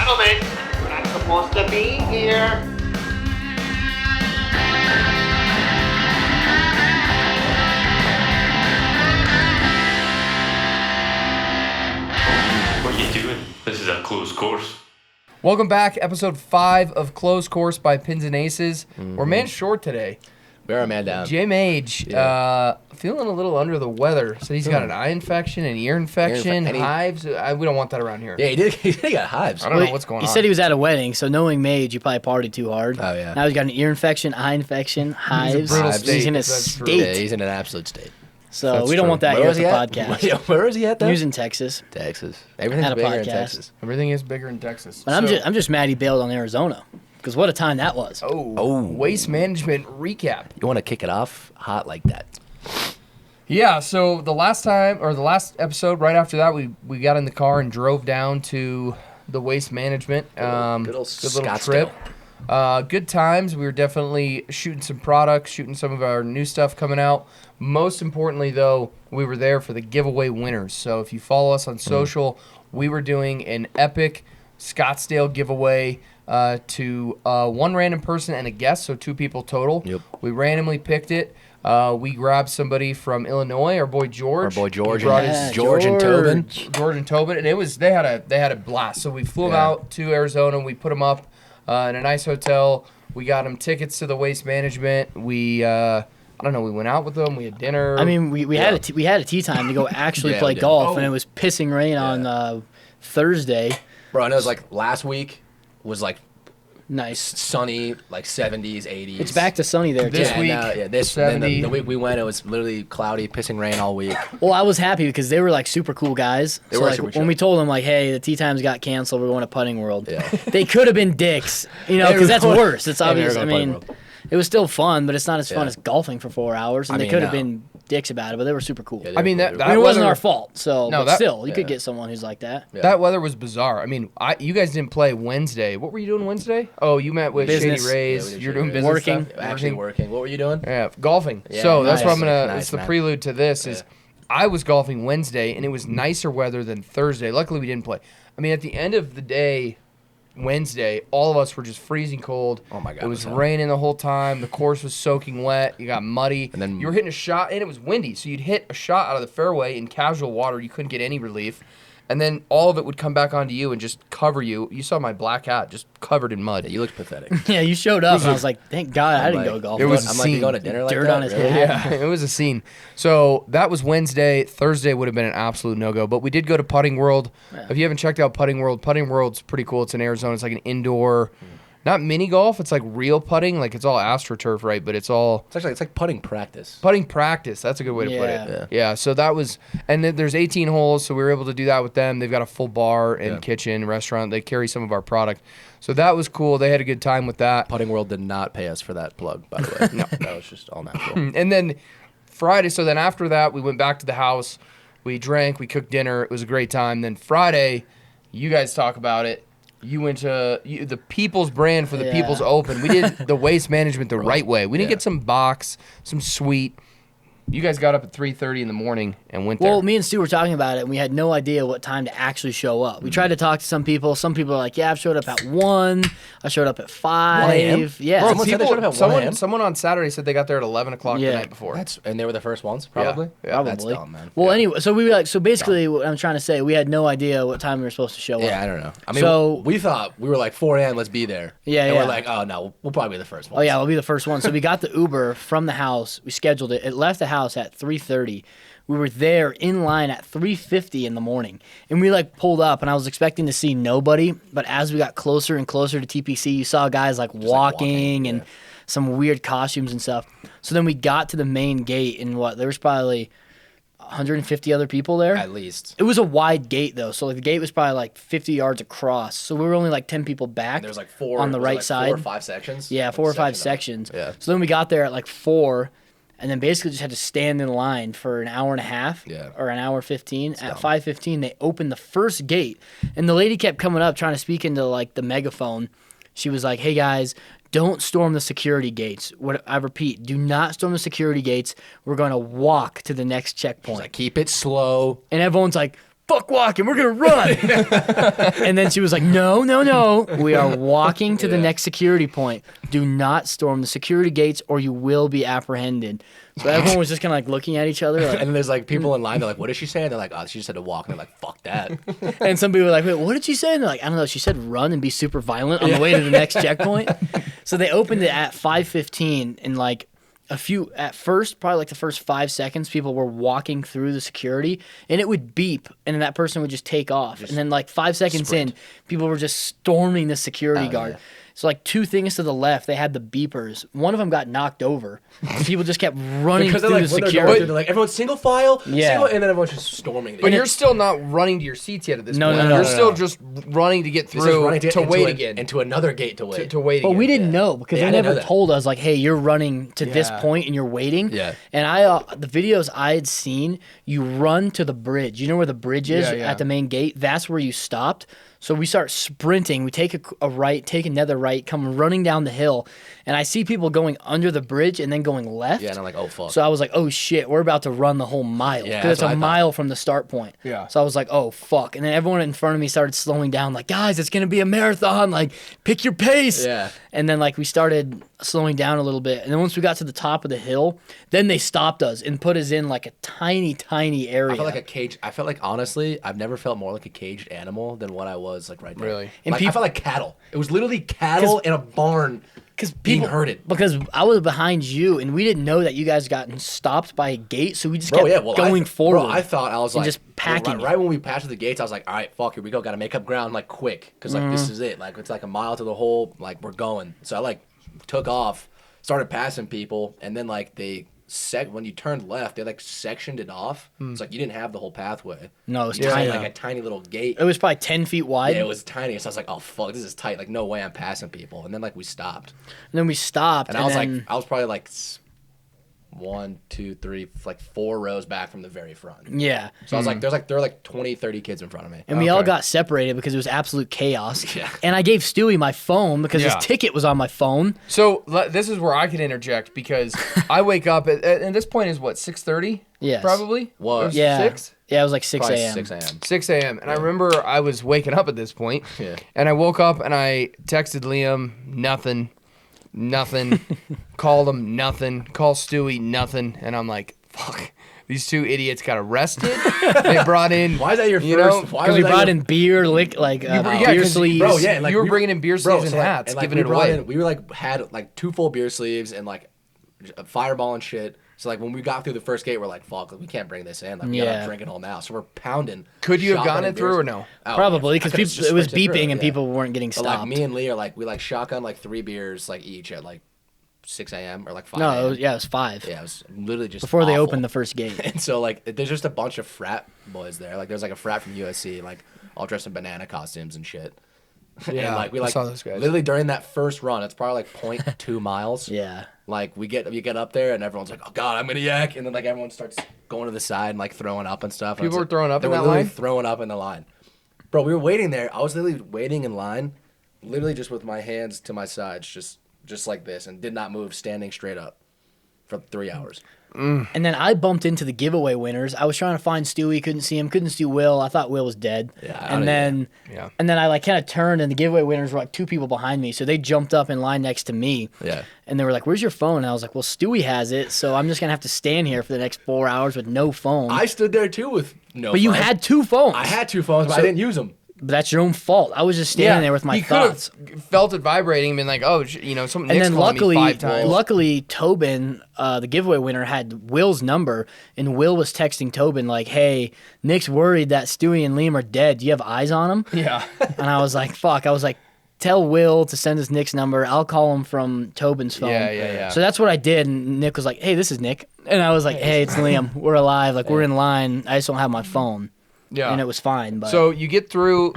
gentlemen, we're not supposed to be here. What are you doing? This is a closed course. Welcome back, episode 5 of Closed Course by Pins and Aces. We're man short today. We're a man down. Jim Age, feeling a little under the weather. So he's got an eye infection, an ear infection, hives. We don't want that around here. Yeah, he did. He got hives. I don't know what's going on. He said he was at a wedding, so knowing Mage, he probably partied too hard. Oh, yeah. Now he's got an ear infection, eye infection, hives. brittle He's state, in a that's true. state. Yeah, he's in an absolute state. So That's we don't true. want that Where here was at the he at? podcast. Yeah, where was he at, though? He was in Texas. Texas. Everything's Had a bigger in podcast. Texas. Everything is bigger in Texas. But I'm just mad he bailed on Arizona. Because what a time that was. Waste management recap. You want to kick it off hot like that? Yeah, so the last episode, right after that, we got in the car and drove down to the waste management. Good little trip. Good times. We were definitely shooting some products, shooting some of our new stuff coming out. Most importantly, though, we were there for the giveaway winners. So if you follow us on social, we were doing an epic Scottsdale giveaway to one random person and a guest, so 2 people total. Yep. We randomly picked it. We grabbed somebody from Illinois, our boy George. George Yeah, George and Tobin. George and Tobin, and they had a blast. So we flew them out to Arizona. We put them up in a nice hotel. We got them tickets to the waste management. We I don't know. We went out with them. We had dinner. I mean, we had a tea time to go actually Yeah, play we did. golf, and it was pissing rain on Thursday. Bro, I know it was like last week was like Nice. sunny, like 70s, 80s. It's back to sunny there, This too. week, This 70. the week we went, it was literally cloudy, pissing rain all week. Well, I was happy because they were like super cool guys. They so were like super chill. when we told them like, hey, the tea times got canceled, we're going to Putting World. Yeah. They could have been dicks, They were because that's going- worse. It's Yeah, they were obvious. I going to Putting mean, World. it was still fun, but it's not as fun Yeah. as golfing for 4 hours. And I they mean, could have no. been dicks about it, but they were super cool. Yeah, I mean, they that were I mean, it wasn't weather- our fault. So, No, but that- still, you yeah. could get someone who's like that. Yeah. That weather was bizarre. I mean, you guys didn't play Wednesday. What were you doing Wednesday? Oh, you met with Business. Shady Rays. Yeah, we did You're Shady doing Rays. business Working. stuff. Actually working. What were you doing? Yeah, golfing. Yeah, So that's what I'm nice. gonna. Nice, it's the man. prelude to this. Is Yeah. I was golfing Wednesday and it was nicer weather than Thursday. Luckily, we didn't play. I mean, at the end of the day, Wednesday, all of us were just freezing cold. Oh my God, It was it was hot. raining the whole time. The course was soaking wet. You got muddy. And then- you were hitting a shot and it was windy. So you'd hit a shot out of the fairway in casual water. You couldn't get any relief. And then all of it would come back onto you and just cover you. You saw my black hat just covered in mud. Yeah, you looked pathetic. Yeah, you showed up, and I was like, thank God I didn't go golfing. It was I'm a like, you scene. going to dinner like Dirt that? on his Really? hat. Yeah, it was a scene. So that was Wednesday. Thursday would have been an absolute no-go. But we did go to Putting World. If you haven't checked out Putting World's pretty cool. It's in Arizona. It's like an indoor, not mini golf. It's like real putting. Like it's all AstroTurf, right? But it's all It's like putting practice. putting practice. That's a good way to put Yeah. it. Yeah. So that was, and then there's 18 holes, so we were able to do that with them. They've got a full bar and Yeah. kitchen, restaurant. They carry some of our product. So that was cool. They had a good time with that. Putting World did not pay us for that plug, by the way. No, that was just all natural. And then Friday, so then after that, we went back to the house. We drank, we cooked dinner. It was a great time. Then Friday, you guys talk about it. You went to the People's Brand for the Yeah. People's Open. We did the waste management the right way. We didn't Yeah. get some box, some sweet. You guys got up at 3:30 in the morning and went Well, there. me and Stu were talking about it, and we had no idea what time to actually show up. We tried to talk to some people. Some people are like, yeah, I've showed up at 1. I showed up at 5. 1 a.m.? Yeah. Bro, someone said they showed up at 1 a.m.? someone on Saturday said they got there at 11 o'clock the Yeah. night before. And they were the first ones, probably? Yeah, That's Probably. dumb, man. Well, anyway, so we were like, so basically, what I'm trying to say, we had no idea what time we were supposed to show Yeah, up. I don't know. I mean, So- we thought, we were like 4 a.m., let's be there. Yeah, and yeah. we're like, oh, no, we'll probably be the first Oh ones. yeah, we'll be the first one. So we got the Uber from the house. We scheduled it. It left the house at 3:30. We were there in line at 3:50 in the morning, and we like pulled up, and I was expecting to see nobody. But as we got closer and closer to TPC, you saw guys like walking and yeah. some weird costumes and stuff. So then we got to the main gate, and there was probably 150 other people there. At least. It was a wide gate though, so like the gate was probably like 50 yards across. So we were only like 10 people back. There's like four. on the was it right like side. 4 or 5 sections? Yeah, Like 4 or 5 section sections. Yeah. So then we got there at like 4, and then basically just had to stand in line for an hour and a half. Yeah. Or an hour 15. At dumb. 5:15, they opened the first gate, and the lady kept coming up trying to speak into like the megaphone. She was like, "Hey guys, don't storm the security gates. What I repeat, do not storm the security gates. We're going to walk to the next checkpoint." Like, keep it slow. And everyone's like, fuck walking, we're gonna run. And then she was like, no, we are walking to the next security point. Do not storm the security gates or you will be apprehended. So everyone was just kind of like looking at each other. Like, And then there's like people in line. They're like, "What did she say?" And they're like, "Oh, she just had to walk." And they're like, "Fuck that." and some people were like, wait, what did she say? And they're like, I don't know. She said run and be super violent on the way to the next checkpoint. So they opened it at 5:15 and like at first, probably like the first 5 seconds, people were walking through the security and it would beep and then that person would just take off. And then like 5 seconds in, people were just storming the security guard. yeah. So like 2 things to the left, they had the beepers. One of them got knocked over. And people just kept running Because through they're like, the when they're going security. through, they're like, everyone's single file, Yeah. single, and then everyone's just storming. But you're still not running to your seats yet at this No, point. no, no, You're no, still no. just running to get This is through running to into wait again. into another gate to wait. To wait But again. we didn't know because Yeah, they I didn't never know that. told us like, hey, you're running to this Yeah. point and you're waiting. Yeah. And I the videos I had seen, you run to the bridge. You know where the bridge is Yeah, yeah. at the main gate? That's where you stopped. So we start sprinting. We take a right, take another right, come running down the hill, and I see people going under the bridge and then going left. Yeah, and I'm like, oh fuck. So I was like, oh shit, we're about to run the whole mile. Yeah, Because that's it's what a I thought. mile from the start point. Yeah. So I was like, oh fuck. And then everyone in front of me started slowing down, like, guys, it's gonna be a marathon. Like, pick your pace. Yeah. And then like we started slowing down a little bit. And then once we got to the top of the hill, then they stopped us and put us in like a tiny, tiny area. I felt like a cage. I felt like honestly, I've never felt more like a caged animal than what I was like right now. Really? And Like, I felt like cattle. It was literally cattle in a barn being herded. Because I was behind you and we didn't know that you guys gotten stopped by a gate, so we just Bro, kept yeah, well, going forward. Bro, I thought I was and like just packing right, it. right when we passed the gates. I was like, all right, fuck, here we go. Got to make up ground like quick because like this is it. Like it's like a mile to the hole. Like we're going. So I like took off, started passing people, and then like when you turned left, they like sectioned it off. It's like you didn't have the whole pathway. No, it was Just tiny. like a tiny little gate. It was probably 10 feet wide. Yeah, it was tiny. So I was like, oh fuck, this is tight. Like no way I'm passing people. And then like we stopped, And then we stopped. and I was then, like, I was probably like 1, 2, 3, like 4 rows back from the very front. yeah. So I was like, there were like 20, 30 kids in front of me. And we all got separated because it was absolute chaos. Yeah. And I gave Stewie my phone because Yeah. his ticket was on my phone. So this is where I can interject because I wake up at this point is what 6:30. Yes. Probably. Was. It was Yeah. 6. Yeah, it was like 6 Probably a.m. 6 a.m. 6 a.m. And I remember I was waking up at this point. Yeah. And I woke up and I texted Liam, nothing. Called him, nothing. Call Stewie, nothing. And I'm like, fuck. These 2 idiots got arrested. They brought in. Why is that your You first? know, why Because was we that brought your- in beer, Yeah, beer 'cause- sleeves. Bro, yeah, and, like, you were we- bringing in beer Bro, sleeves so, and like- hats, like, giving we it brought away. in- we were like had like 2 full beer sleeves and like a fireball and shit. So like when we got through the first gate, we're like, fuck, we can't bring this in. Like we Yeah. gotta drink it all now. So we're pounding. Could you have shotgunning gotten it through beers. or no? Oh, Probably yeah. because I could've just it was sprinted through beeping it, and yeah. people weren't getting But stopped. like me and Lee are like we like shotgun like 3 beers like each at like 6 a.m. or like 5 no, a.m. it was 5. Yeah, it was literally just Before they awful. opened the first gate. And so like there's just a bunch of frat boys there. Like there's like a frat from USC, like all dressed in banana costumes and shit. Yeah, and like we I like saw those guys. literally during that first run, it's probably like 0.2 miles. Yeah. Like we get up there and everyone's like, oh god, I'm gonna yak, and then like everyone starts going to the side and like throwing up and stuff. And People it's, were like, throwing up they in were that literally line? Throwing up in the line, bro. We were waiting there. I was literally waiting in line, literally just with my hands to my sides, just like this, and did not move, standing straight up for 3 hours. And then I bumped into the giveaway winners. I was trying to find Stewie, couldn't see him, couldn't see Will. I thought Will was dead. Yeah, I And don't then Yeah. and then I like kind of turned and the giveaway winners were like 2 people behind me. So they jumped up in line next to me. Yeah. And they were like, "Where's your phone?" And I was like, "Well, Stewie has it, so I'm just going to have to stand here for the next 4 hours with no phone." I stood there too with no. but you phone. had 2 phones. I had 2 phones, but I didn't use them. But that's your own fault. I was just standing there with my he thoughts. could have felt it vibrating and been like, oh, something. And Nick's then calling luckily, me 5 times. luckily, Tobin, the giveaway winner, had Will's number, and Will was texting Tobin like, "Hey, Nick's worried that Stewie and Liam are dead. Do you have eyes on them?" Yeah. And I was like, "Fuck!" I was like, "Tell Will to send us Nick's number. I'll call him from Tobin's phone." Yeah. So that's what I did, and Nick was like, "Hey, this is Nick," and I was like, "Hey, it's Liam. We're alive. Like we're in line. I just don't have my phone." Yeah. And it was fine. But So you get through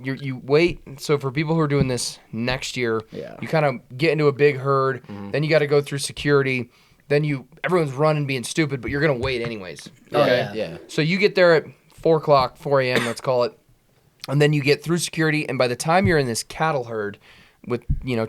you wait. So for people who are doing this next year, Yeah. you kind of get into a big herd. Then you got to go through security. Then everyone's running, being stupid, but you're gonna wait anyways. Oh, Okay. yeah. So you get there at 4 a.m. Let's call it, and then you get through security. And by the time you're in this cattle herd, with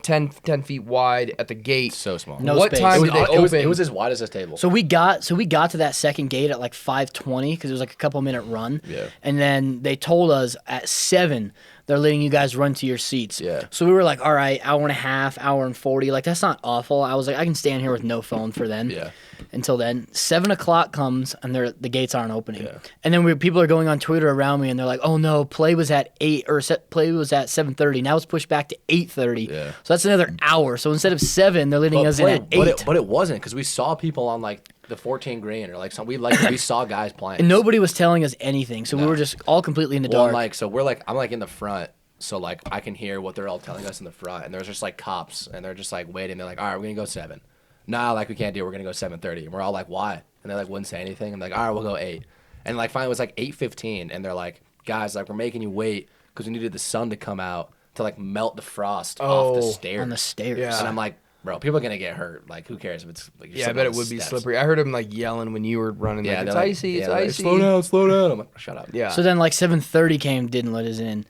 10 feet wide at the gate. So small. No what space. time It did they it open? was as wide as this table. So we got to that second gate at like 5:20 because it was like a couple minute run. Yeah. And then they told us at 7 they're letting you guys run to your seats. Yeah. So we were like, all right, hour and a half, hour and 40. Like that's not awful. I was like, I can stand here with no phone for then. Yeah. Until then, 7 o'clock comes and the gates aren't opening. Yeah. And then people are going on Twitter around me and they're like, oh no, play was at 8 or play was at 7:30. Now it's pushed back to 8:30. Yeah. So that's another hour. So instead of 7, they're letting us in at 8. But it wasn't because we saw people on like the 14 green or like some we saw guys playing. And nobody was telling us anything. So we were just all completely in the Well, dark. like so we're like I'm like in the front, so like I can hear what they're all telling us in the front, and there's just like cops, and they're just like waiting. They're like, all right, we're gonna go 7. Nah, like we can't do it. We're gonna go 7:30. And we're all like, why? And they like wouldn't say anything. I'm like, all right, we'll go 8. And like finally it was like 8:15, and they're like, guys, like we're making you wait because we needed the sun to come out to like melt the frost off the stairs. on the stairs. Yeah. And I'm like, bro, people are gonna get hurt. Like, who cares if it's like you're Yeah, I sitting bet on it the would be steps. slippery. I heard him like yelling when you were running. Yeah, Like, it's they're like- icy. yeah, It's they're like, icy. slow down. I'm like, shut up. Yeah. So then like 7:30 came, didn't let us in.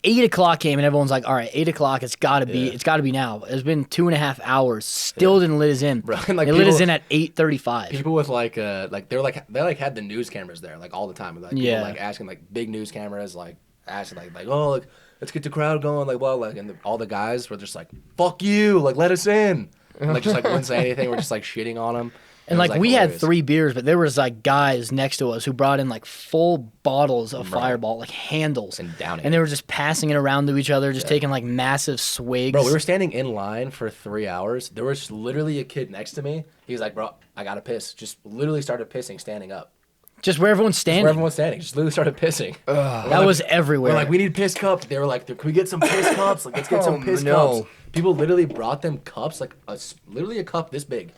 8 o'clock came and everyone's like, all right, 8 o'clock, it's gotta be now. It's been 2.5 hours. Still didn't let us in. Bro, and, like, they let us people- in at 8:35. People with like they had the news cameras there like all the time. Like people Yeah. like asking like big news cameras like asking like oh like let's get the crowd going like well like and all the guys were just like fuck you like let us in and, like just like wouldn't say anything. We're just like shitting on them. And It was, like we had hilarious. 3 beers, but there was like guys next to us who brought in like full bottles of Fireball, like handles, And downing and they were just passing it around to each other, just taking like massive swigs. Bro, we were standing in line for 3 hours. There was literally a kid next to me. He was like, bro, I gotta piss. Just literally started pissing standing up. just where everyone's standing. Where everyone's standing. Just literally started pissing. that was everywhere. We're like, we need piss cups. They were like, can we get some piss cups? Like, let's get some piss no. cups. People literally brought them cups, like literally a cup this big.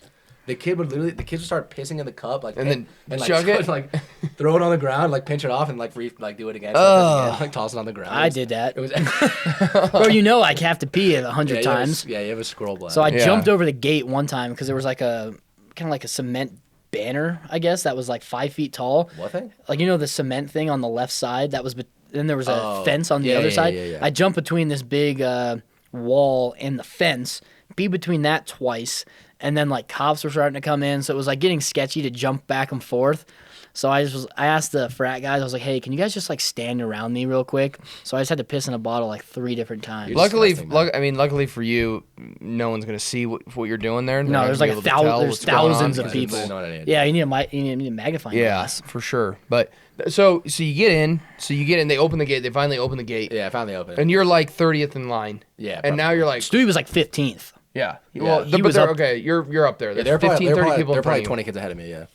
The kids would start pissing in the cup, like And then like, chug it? like throw it on the ground, like pinch it off, and like do it again, like toss it on the ground. I did that. It was Bro, you know I have to pee 100 times. Yeah, you have a scroll bladder. So I Yeah. jumped over the gate one time because there was like a kind of like a cement banner, I guess, that was like 5 feet tall. What thing? Like the cement thing on the left side that was. Then there was a Oh, fence on the yeah, other yeah, side. yeah. I jumped between this big wall and the fence, be between that twice, and then like cops were starting to come in, so it was like getting sketchy to jump back and forth. So I asked the frat guys, I was like, hey, can you guys just like stand around me real quick? So I just had to piss in a bottle like 3 different times. You're Luckily, disgusting, man. luckily for you, no one's gonna see what you're doing there. They're No, not there's gonna like be able to tell there's what's going on. thousands of Yeah, people. you know what I mean. Yeah, you need a magnifying glass. Yeah, for sure. But so you get in. They open the gate. They finally open the gate, Yeah, I found the open. and you're like 30th in line. Yeah, and probably. now you're like, Stewie was like 15th. yeah. Yeah. Well, He but was they're up- okay. You're up there. Yeah, There's 15, 30 people they're in front probably of you. 20 kids ahead of me. Yeah,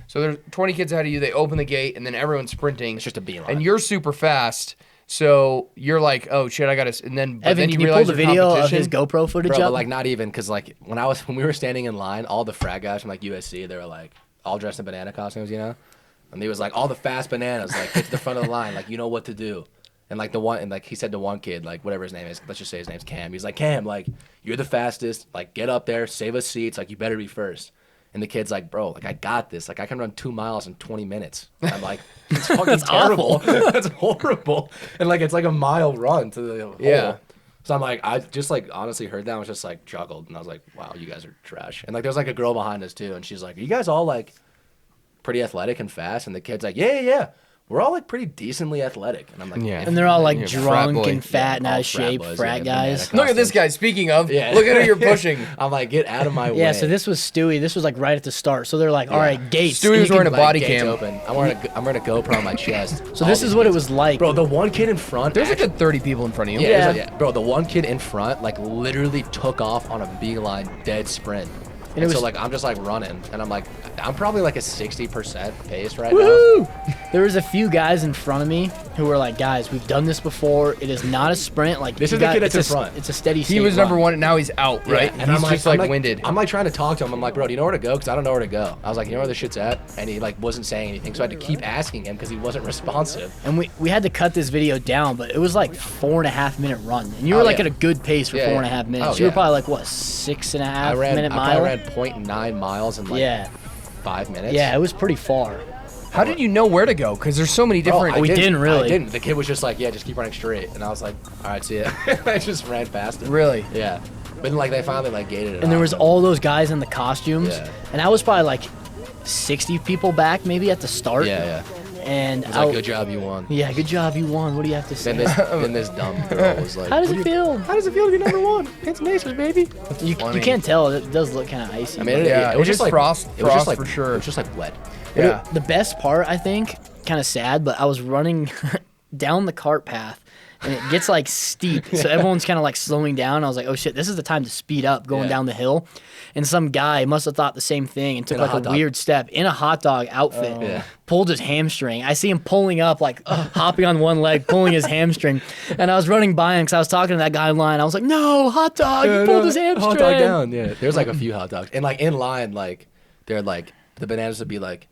So there's 20 kids ahead of you. They open the gate, and then everyone's sprinting. it's just a beeline. And you're super fast. So you're like, oh shit, I gotta. And then, but Evan, then can you you pull realize the your video of competition. his GoPro footage Bro, up? but like not even because like when we were standing in line, all the frat guys from like USC, they were like all dressed in banana costumes, you know. And he was like, all the fast bananas, like get to the front of the line, like you know what to do. And like he said to one kid, like whatever his name is, let's just say his name's Cam. He's like, Cam, like you're the fastest, like get up there, save us seats, like you better be first. And the kid's like, bro, like I got this, like I can run 2 miles in 20 minutes. And I'm like, it's fucking terrible. That's horrible. And like it's like a mile run to the hole. Yeah. So I'm like, I just like honestly heard that and was just like juggled, and I was like, wow, you guys are trash. And like there's like a girl behind us too, and she's like, are you guys all like pretty athletic and fast? And the kid's like, yeah. We're all like pretty decently athletic. And I'm like, Yeah. and they're all like Yeah, frat drunk boy. and fat and all out of frat shape, boys, frat yeah, guys. banana Look at this guy. Speaking of, Yeah. look at who you're pushing. I'm like, get out of my way. Yeah, so this was Stewie. This was like right at the start. So they're like, all right, gates. Stewie And was you wearing can- a body gates cam. open. I'm wearing a GoPro on my chest. So All this these is what it kids. was like. Bro, the one kid in front. There's a good 30 people in front of you. Yeah, Yeah. bro, the one kid in front like literally took off on a beeline dead sprint. And it so was- like I'm just like running, and I'm like I'm probably like a 60% pace right now. Woo! There was a few guys in front of me who were like, guys, we've done this before. It is not a sprint. Like This you is the kid it's that's in a- front. It's a steady state He was run. number one, and now he's out, right? And He's I'm just I'm winded. I'm like trying to talk to him. I'm like, bro, do you know where to go? Because I don't know where to go. I was like, you know where the shit's at? And he like wasn't saying anything, so I had to keep asking him because he wasn't responsive. And we had to cut this video down, but it was like 4.5 minute run. And you were Oh, like yeah. at a good pace for Yeah, yeah. 4.5 minutes. Oh, You were yeah. probably like, what, 6.5 I minute probably mile? ran 0.9 miles in like Yeah. 5 minutes. Yeah, it was pretty far. How did you know where to go? Because there's so many different. we didn't really. I didn't. The kid was just like, yeah, just keep running straight. And I was like, all right, see ya. I just ran past him. Really? Yeah. But then, like, they finally, like, gated it And there off. was all those guys in the costumes, Yeah. and I was probably like 60 people back maybe at the start. Yeah. And It was like, good job, you won. Yeah, good job, you won. What do you have to say? Then this dumb girl was like, How does it feel? How does it feel to be number one? It's Macy's, baby. You can't tell. It does look kind of icy. I mean, Yeah, it was it just is like frost- It was just frost like for sure. It was just like wet. Yeah. The best part, I think, kind of sad, but I was running down the cart path, and it gets like steep, so everyone's kind of like slowing down. I was like, oh shit, this is the time to speed up going Yeah. down the hill. And some guy must have thought the same thing and took In a like hot a dog. weird step in a hot dog outfit, Yeah. pulled his hamstring. I see him pulling up, like hopping on one leg, pulling his hamstring. And I was running by him because I was talking to that guy in line. I was like, no, hot dog, he pulled his hamstring. Hot dog down. Yeah. There's like a few hot dogs, and like in line, like they're like the bananas would be like,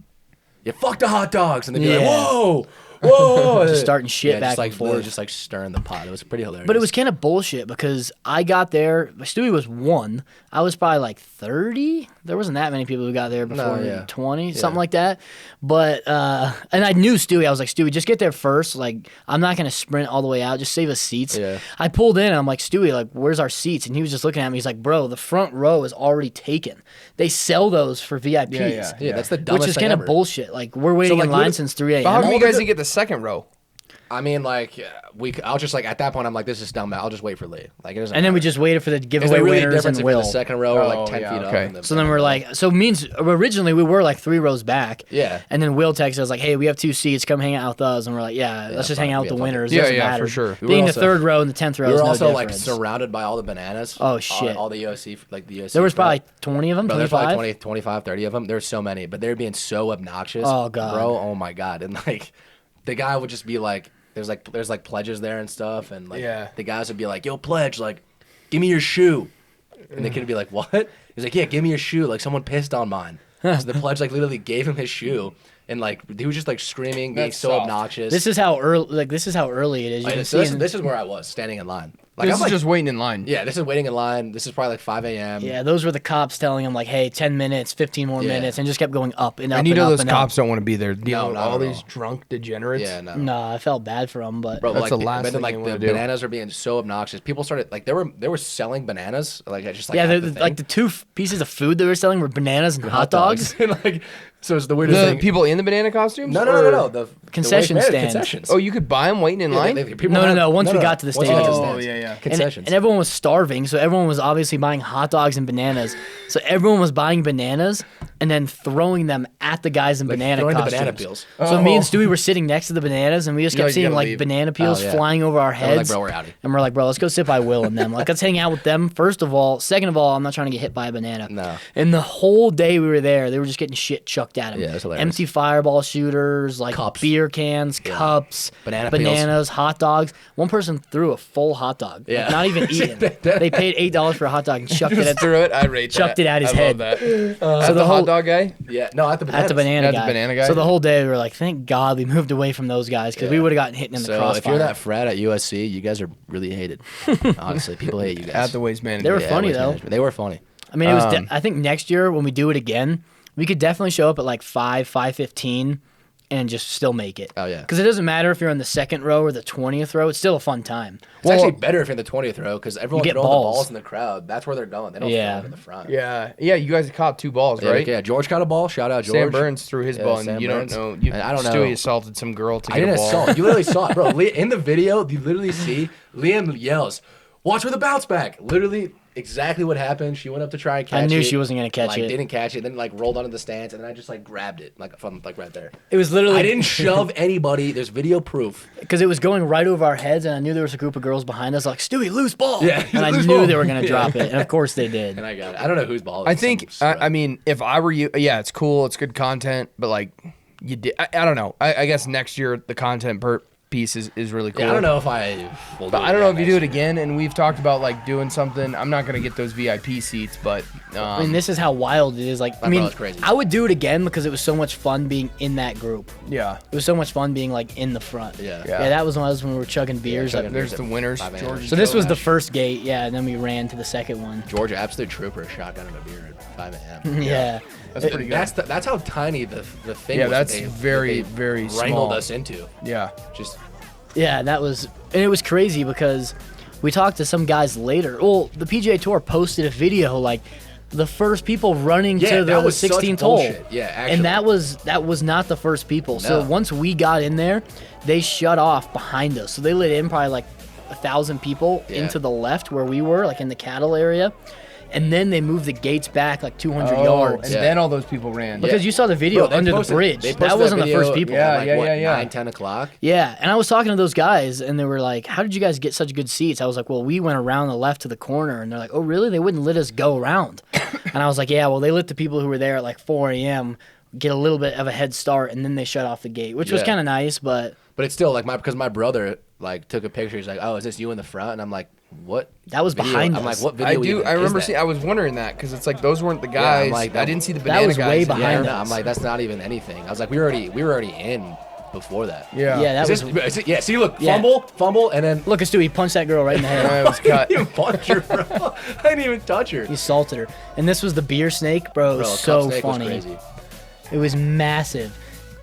yeah, fuck the hot dogs, and they'd be like, Yeah. whoa, whoa, Just starting shit yeah, back just like and literally forth. just like stirring the pot. It was pretty hilarious. But it was kind of bullshit because I got there. Stewie was 1. I was probably like 30. There wasn't that many people who got there before yeah. 20, something like that. But and I knew Stewie. I was like, Stewie, just get there first. Like, I'm not gonna sprint all the way out. Just save us seats. Yeah. I pulled in and I'm like, Stewie, like, where's our seats? And he was just looking at me. He's like, bro, the front row is already taken. They sell those for VIPs. yeah, that's the dumbest Which is thing kind of ever. bullshit. Like, we're waiting like, in line literally- since 3 But how a.m. come you all the guys good- didn't get the second row? I mean, like I was just like at that point, I'm like, this is dumb. I'll just wait for Lee. Like it doesn't. And then we matter. just waited for the 'Cause giveaway they're really winners different and if you're Will. the second row or Oh, like 10 yeah, feet okay. up. And So then we're like, so means originally we were like 3 rows back. Yeah. And then Will texted us like, hey, we have 2 seats. Come hang out with us. And we're like, yeah, let's just fine. hang out with Yeah, the fuck it. winners. Yeah, Doesn't yeah, matter. for sure. We Being were the also- third row and the 10th row we is were no also like difference. surrounded by all the bananas. Oh, shit. All the UFC, like the UFC. There was probably prep. 20 of them, Bro, there's 25. probably 20, 25, 30 of them. There's so many, but they're being so obnoxious. Oh, God. Bro, oh my God. And like, the guy would just be like, there's like pledges there and stuff. And like, Yeah. the guys would be like, yo, pledge, like, give me your shoe. And the kid would be like, what? He's like, yeah, give me your shoe. Like, someone pissed on mine. So the pledge, like, literally gave him his shoe. And like, he was just like screaming, being That's so soft. obnoxious. This is how early it is. You Like, can so see in- this is where I was, standing in line. Like, This I'm is like, just waiting in line. yeah, this is waiting in line. This is probably like 5 a.m. yeah, those were the cops telling him like, hey, 10 minutes, 15 more Yeah. minutes, and just kept going up and up And you know up those and cops up. don't want to be there dealing with not all at these all. drunk degenerates. Yeah, no. No, I felt bad for him, but Bro, That's like, the last but then, thing like you the wanna do. bananas are being so obnoxious. People started like they were selling bananas like just like yeah, at the, the like the 2 pieces of food they were selling were bananas and hot dogs. and like so it's the weirdest The thing. people in the banana costumes? No. The Concession the stands. Concessions. Oh, you could buy them waiting in Yeah, line? people No, have- once we got to the once we got stage. the Oh, stands. yeah, yeah. And, Concessions. and everyone was starving, so everyone was obviously buying hot dogs and bananas. So everyone was buying bananas and then throwing them at the guys in Like, banana throwing the costumes. banana peels. So me and Oh. Stewie were sitting next to the bananas, and we just You're kept like, you seeing gotta like leave. banana peels Oh, yeah. flying over our And we're like, heads. bro, we're outie. And we're like, bro, let's go sit by Will and them. Like, let's hang out with them. First of all, second of all, I'm not trying to get hit by a banana. No. And the whole day we were there, they were just getting shit chucked at them. Yeah, it was hilarious. Empty fireball shooters, like Cups. beer cans, cups, Banana peels. bananas, hot dogs. One person threw a full hot dog. Yeah. Like, not even eaten. They paid $8 for a hot dog and chucked it Just at threw it. I rate chucked that. it at his I head. Love that. So At the the whole- hot dog guy? Yeah, no, at the bananas. at the banana At guy. the banana guy? So the whole day we were like, thank God we moved away from those guys because we would have gotten hit in the So crossfire. if you're that frat at USC, you guys are really hated. Honestly, people hate you guys. At the waste management. They were Yeah, funny, waste though. management. They were funny. I mean, it was. I think next year when we do it again, we could definitely show up at like 5:15, and just still make it. Oh, yeah. Because it doesn't matter if you're in the second row or the 20th row. It's still a fun time. It's actually better if you're in the 20th row because everyone's get throwing balls. the balls in the crowd. That's where they're going. They don't Yeah. throw them in the front. Yeah. Yeah, you guys caught 2 balls, Yeah, right? yeah, George caught a ball. Shout out George. Sam Burns threw his Yeah, ball, and Sam you Burns. don't know. I don't know. Stewie assaulted some girl to I get a didn't ball. assault. You literally saw it, bro. In the video, you literally see Liam yells, "Watch for the bounce back!" Literally, exactly what happened. She went up to try and catch it. I knew she wasn't gonna catch like, it. Didn't catch it. Then like rolled onto the stands, and then I just like grabbed it like from like right there. It was literally. I didn't shove anybody. There's video proof. Because it was going right over our heads, and I knew there was a group of girls behind us, like Stewie, loose ball. Yeah, and I loose knew ball. they were gonna Yeah. drop it, and of course they did. And I got it. I don't know whose ball. It I was, think, some I scrub. mean, if I were you, yeah, it's cool. It's good content. But, like, you did, I don't know. I guess next year, the content piece is really cool. Yeah, I don't know if I will But do I don't know if you do it next year. again. And we've talked about like doing something. I'm not gonna get those VIP seats, but I mean, this is how wild it is. Like, I mean, brother's crazy. I would do it again because it was so much fun being in that group. yeah. It was so much fun being like in the front. Yeah. Yeah. Yeah, that was when we were chugging beers. chugging There's beers the at winners. 5 a.m. Georgia So this was the Joe first gate, yeah, and then we ran to the second one. Georgia, absolute trooper, shotgun and a beer at 5 a.m. Yeah. That's pretty good. That's how tiny the thing Yeah, was. that's that they very, very wrangled small. us into. Yeah. Just Yeah, and it was crazy because we talked to some guys later. Well, the PGA Tour posted a video like the first people running Yeah, to that the was such 16th hole. bullshit. Yeah, actually. And that was not the first people. So No. once we got in there, they shut off behind us. So they let in probably like 1,000 people Yeah. into the left where we were, like in the cattle area. And then they moved the gates back like 200 Oh, yards. and Yeah. then all those people ran. Because you saw the video Bro, they under posted- the bridge. they posted That wasn't the video first people. Yeah, at, like, what, yeah. 9, 10 o'clock. Yeah, and I was talking to those guys, and they were like, "How did you guys get such good seats?" I was like, "Well, we went around the left to the corner," and they're like, "Oh, really? They wouldn't let us go around." And I was like, "Yeah, well, they let the people who were there at like 4 a.m. get a little bit of a head start, and then they shut off the gate, which was Yeah. kind of nice, but But it's still like because my brother like took a picture. He's like, "Oh, is this you in the front?" And I'm like, "What?" That was video? behind I'm us. like, "What video?" I do. even I is remember that?" seeing. I was wondering that because it's like those weren't the I'm guys. like, I didn't see the banana That was guys. way in behind there. us. I'm like, that's not even anything. I was like, we were already in before that. Yeah. yeah, that Is was. this, is it, yeah. See, look, Yeah. fumble, and then Look at Stu. He punched that girl right in the head. Yeah, it was cut. you punch her, bro. I didn't even touch her. He assaulted her, and this was the beer snake, bro. It was Bro, so Cup Snake was funny. crazy. It was massive.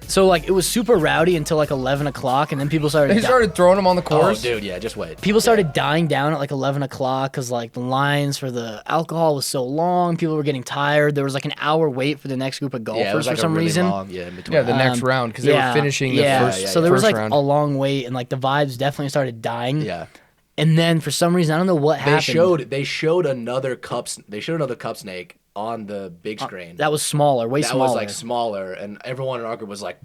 So like it was super rowdy until like 11 o'clock, and then people started. They started throwing them on the Oh, course. dude, yeah. Just wait. People started dying down at like 11 o'clock because like the lines for the alcohol was so long. People were getting tired. There was like an hour wait for the next group of golfers Yeah, it was like for some a really reason. long, in between. Yeah, the next round because they were finishing the first. So there was first like round. a long wait, and like the vibes definitely started dying. Yeah. And then for some reason, I don't know what happened. They showed another cup snake on the big screen. That was smaller, way That smaller. was like smaller, and everyone in our group was like,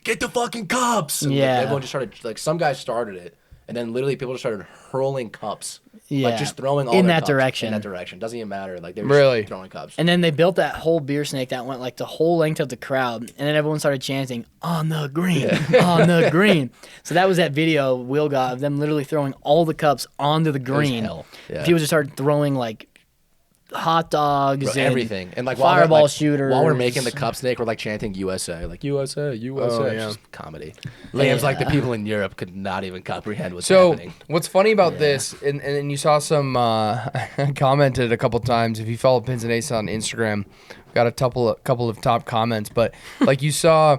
"Get the fucking cups!" And like, Yeah. everyone just started like some guys started it, and then literally people just started hurling cups, Yeah. like just throwing all In their that cups direction. In that direction, doesn't even matter. Like they were Really? just throwing cups. And then they built that whole beer snake that went like the whole length of the crowd, and then everyone started chanting "on the green, on the green." So that was that video Will got of them literally throwing all the cups onto the green. hell. Yeah. People just started throwing like hot dogs Bro, and everything and like fireball while shooters. while we're making the cup snake, we're like chanting USA, like USA, USA. Oh, It's yeah. just comedy. Liam's like the people in Europe could not even comprehend what's So happening. what's funny about this, and you saw some commented a couple times. If you follow Pins and Ace on Instagram, got a couple of top comments. But like you saw,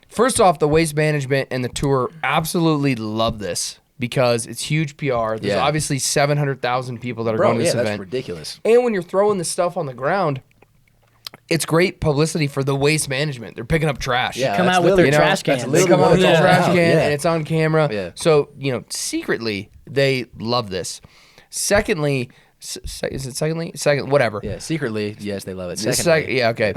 first off, the Waste Management and the tour absolutely love this because it's huge PR. There's Yeah. obviously 700,000 people that are Bro, going to yeah, this that's event, ridiculous. and when you're throwing this stuff on the ground, it's great publicity for the Waste Management. They're picking up trash. Yeah, come that's out with their literally- trash that's cans. They literally come out what with it's a all trash about. can Yeah. and it's on camera. Yeah. So, secretly, they love this. Secondly, is it secondly? Second, whatever. Yeah, secretly, yes, they love it. The Secondly, yeah, okay.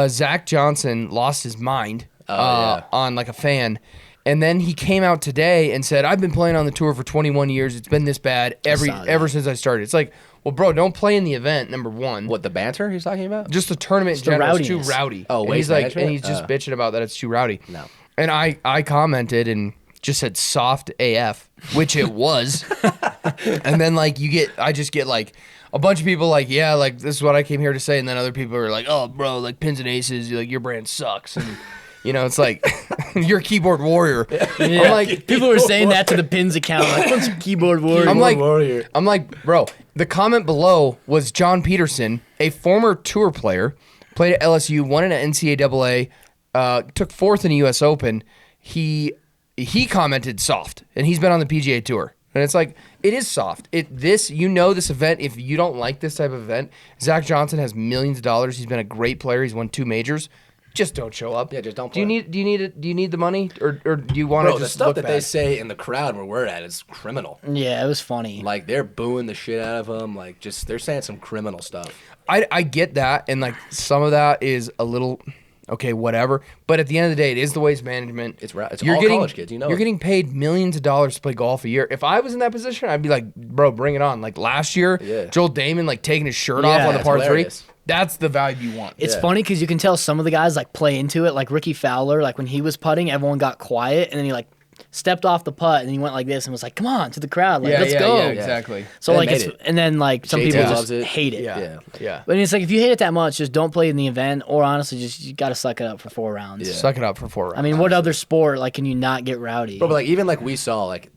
Zach Johnson lost his mind yeah. on like a fan. And then he came out today and said, I've been playing on the tour for 21 years. It's been this bad saw that. ever since I started. It's like, well, bro, don't play in the event, number one. what the banter he's talking about? Just the tournament in the general is too rowdiness. rowdy. Oh, and Waste he's like, Management? and he's just bitching about that it's too rowdy. No. And I commented and just said soft AF, which it was. And then like I just get like a bunch of people like, yeah, like this is what I came here to say, and then other people are like, oh, bro, like Pins and Aces, like your brand sucks, and it's like you're a keyboard warrior. I'm like, People were saying that to the pins account, like bunch of keyboard warriors. I'm like, bro, the comment below was John Peterson, a former tour player, played at LSU, won an NCAA, took fourth in the U.S. Open. He commented soft, and he's been on the PGA Tour. And it's like, it is soft. This event, if you don't like this type of event, Zach Johnson has millions of dollars. He's been a great player. He's won 2 majors. Just don't show up. Yeah, just don't Do you play. need the money, or do you want Bro, to the just stuff look that bad? they say in the crowd where we're at is criminal. Yeah, it was funny. Like they're booing the shit out of them. Like just they're saying some criminal stuff. I get that, and like some of that is a little okay, whatever. But at the end of the day, it is the Waste Management. It's all getting, college kids, You're it. getting paid millions of dollars to play golf a year. If I was in that position, I'd be like, bro, bring it on. Like last year, Yeah. Joel Damon like taking his shirt off Yeah, on the it's par hilarious. 3. That's the vibe you want. It's Yeah. funny because you can tell some of the guys like play into it. Like Ricky Fowler, like when he was putting, everyone got quiet, and then he like stepped off the putt and he went like this and was like, "Come on," to the crowd, like, Yeah, "Let's yeah, go." yeah, exactly. So They like, made it's, it. and then like some JT people loves just it. hate it. Yeah, yeah. But it's like if you hate it that much, just don't play in the event, or honestly, just you got to suck it up for 4 rounds. Yeah. Suck it up for 4 rounds. I mean, what other sport like can you not get rowdy? Bro, but like even like we saw like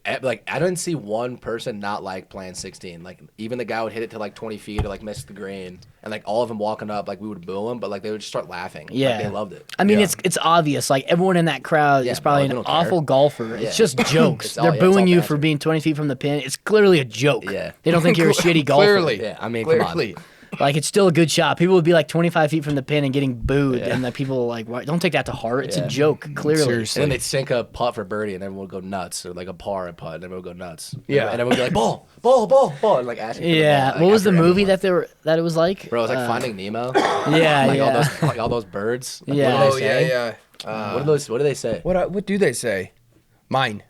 I didn't see one person not like playing 16. Like even the guy would hit it to like 20 feet or like miss the green, and like all of them walking up, like we would boo them, but like they would just start laughing. Yeah. Like, they loved it. I mean, Yeah. it's obvious. Like everyone in that crowd Yeah, is probably bro, they an don't care. awful golfer. It's Yeah. just jokes. It's all- They're yeah, it's booing all you banter. for being 20 feet from the pin. It's clearly a joke. Yeah. They don't think you're a shitty golfer. Clearly. Yeah, I mean, come on. Clearly. Like it's still a good shot. People would be like 25 feet from the pin and getting booed, Yeah. and like people are like, "Why- don't take that to heart. It's Yeah. a joke. Clearly. Seriously. And then they'd sink a putt for birdie, and everyone would go nuts, or like a par and putt, and everyone would go nuts. Yeah. and everyone would be like, ball, ball, ball, ball, and like asking. For the Yeah. ball, what like, was the after movie everyone. that it was like? Bro, it was like Finding Nemo. Yeah, like yeah. all those birds. Like, Yeah. What Oh do they say? yeah. What do they say? What do they say? Mine.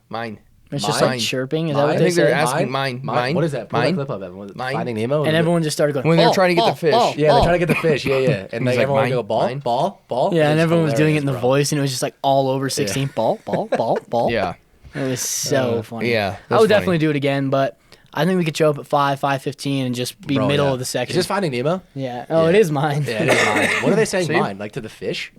It's just Mine. like chirping. Is Mine? that what I they think they're say? asking mine. What is that? Pull Mine. that clip up, Evan. What is it? Mine. Finding Nemo. And everyone just started going When they're "Ball, trying to get the ball, fish. ball, Yeah, ball." they're trying to get the fish. Yeah, yeah. And He's like like, everyone mine, would go ball, mine. ball. Yeah, and It's everyone was doing it in the hilarious, bro. voice, and it was just like all over 16. Ball, ball, ball, ball. Yeah. It was so funny. yeah, I that's would funny. definitely do it again, but I think we could show up at 5:15, and just be Bro, middle yeah. of the It's section. just Finding Nemo. Yeah. Oh, it Yeah. is mine. Yeah, it is mine. What are they saying? See? Mine, like to the fish.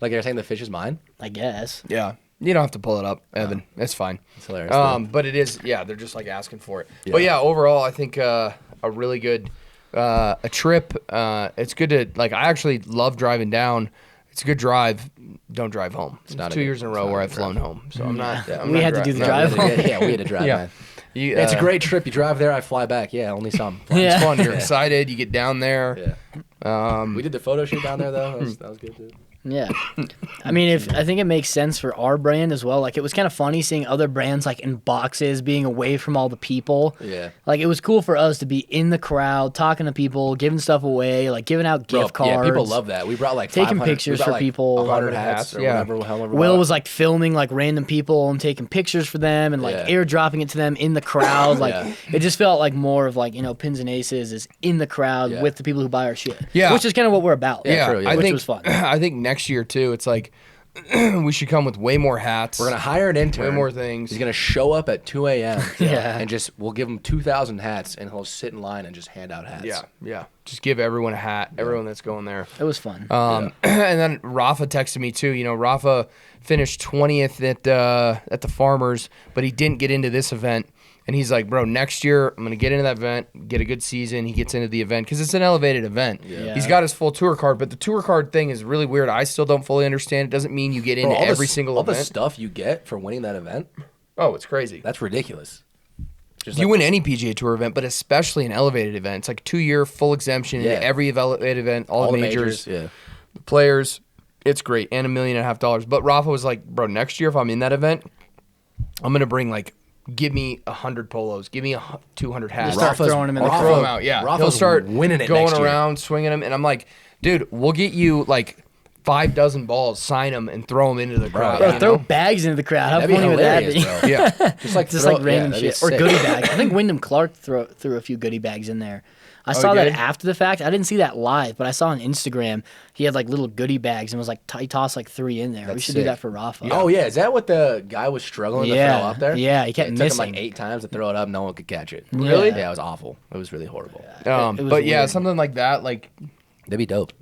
Like they're saying the fish is mine. I guess. Yeah. You don't have to pull it up, Evan. It's fine. It's hilarious. But it is, yeah, they're just like asking for it. But yeah, overall, I think a really good a trip. It's good to, like, I actually love driving down. It's a good drive. Don't drive home. It's not a 2 good- years in a it's row not where a I've good flown home. So I'm not. I'm We not had to do the not drive really- home. Yeah, we had to drive, Yeah. man. You, Yeah, it's a great trip. You drive there, I fly back. Yeah, only some. Yeah. It's fun. You're excited. You get down there. Yeah. We did the photo shoot down there though. That was good too. Yeah. I mean, I think it makes sense for our brand as well. Like, it was kind of funny seeing other brands like in boxes, being away from all the people. Yeah. Like, it was cool for us to be in the crowd, talking to people, giving stuff away, like giving out gift cards. Yeah, people love that. We brought like Taking 500 pictures we brought, for like, people. 100 hats or Yeah. whatever. However Will we was like filming like random people and taking pictures for them and like Yeah. airdropping it to them in the crowd. Like, Yeah. it just felt like more of like, Pins and Aces is in the crowd Yeah. with the people who buy our shit. Yeah. Which is kind of what we're about. Yeah, true, yeah. I Which think was fun. I think next year too. It's like we should come with way more hats. We're gonna hire an intern. way more things. He's gonna show up at 2 a.m. Yeah. and we'll give him 2,000 hats, and he'll sit in line and just hand out hats. Yeah. Just give everyone a hat. Everyone that's going there. It was fun. And then Rafa texted me too. Rafa finished 20th at the Farmers, but he didn't get into this event. And he's like, bro, next year I'm gonna get into that event, get a good season. He gets into the event because it's an elevated event. Yeah. He's got his full tour card, but the tour card thing is really weird. I still don't fully understand. It doesn't mean you get Bro, into all every the, single all event. the stuff you get for winning that event, Oh, it's crazy. that's ridiculous. Just You like- win any PGA Tour event, but especially an elevated event. It's like 2-year full exemption Yeah. into every elevated event, all the majors, Yeah. the players. It's great, and $1.5 million. But Rafa was like, bro, next year if I'm in that event, I'm gonna bring give me 100 polos, give me 200 hats. Just start throwing 'em in the I'll crowd. throw them out. Yeah, Rafa's he'll start winning it going next year. around, swinging them, and I'm like, dude, we'll get you like 5 dozen balls, sign them, and throw them into the crowd. Bro, you throw know? bags into the crowd. How That'd be funny would that be? hilarious, bro. Yeah, Just like Just throw- like random yeah, that'd be shit. Or sick. goodie bags. I think Wyndham Clark threw a few goodie bags in there. I saw he that did? after the fact. I didn't see that live, but I saw on Instagram he had like little goodie bags and was like he tossed like 3 in there. We That's should sick. do that for Rafa. Oh yeah, is that what the guy was struggling to throw Yeah. up there? Yeah, he kept It took him missing. like 8 times to throw it up. No one could catch it. Really? Yeah, it was awful. It was really horrible. It was but yeah, weird. something like that, like That'd be dope.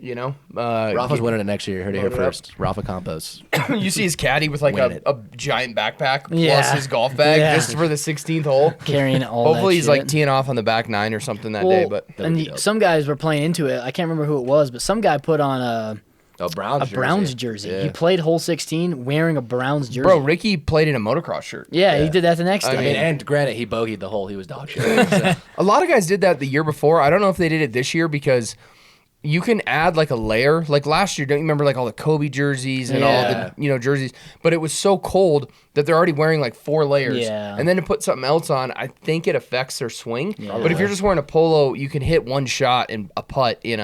Rafa's winning it next year. Heard it here Load it up. first. Rafa Campos. You see his caddy with like Winning a it. giant backpack plus Yeah. his golf bag Yeah. just for the 16th hole. Carrying all Hopefully that he's like shit. teeing off on the back 9 or something that Well, day. But That would and be dope. some guys were playing into it. I can't remember who it was, but some guy put on a Browns jersey. Yeah. He played hole 16 wearing a Browns jersey. bro, Ricky played in a motocross shirt. Yeah, he did that the next I day. I mean, and granted, he bogeyed the hole. He was dog shit. So- A lot of guys did that the year before. I don't know if they did it this year because you can add like a layer. Like last year, don't you remember like all the Kobe jerseys and all Yeah. the jerseys? But it was so cold that they're already wearing like 4 layers. Yeah. And then to put something else on, I think it affects their swing. But if you're just wearing a polo, you can hit one shot in a putt in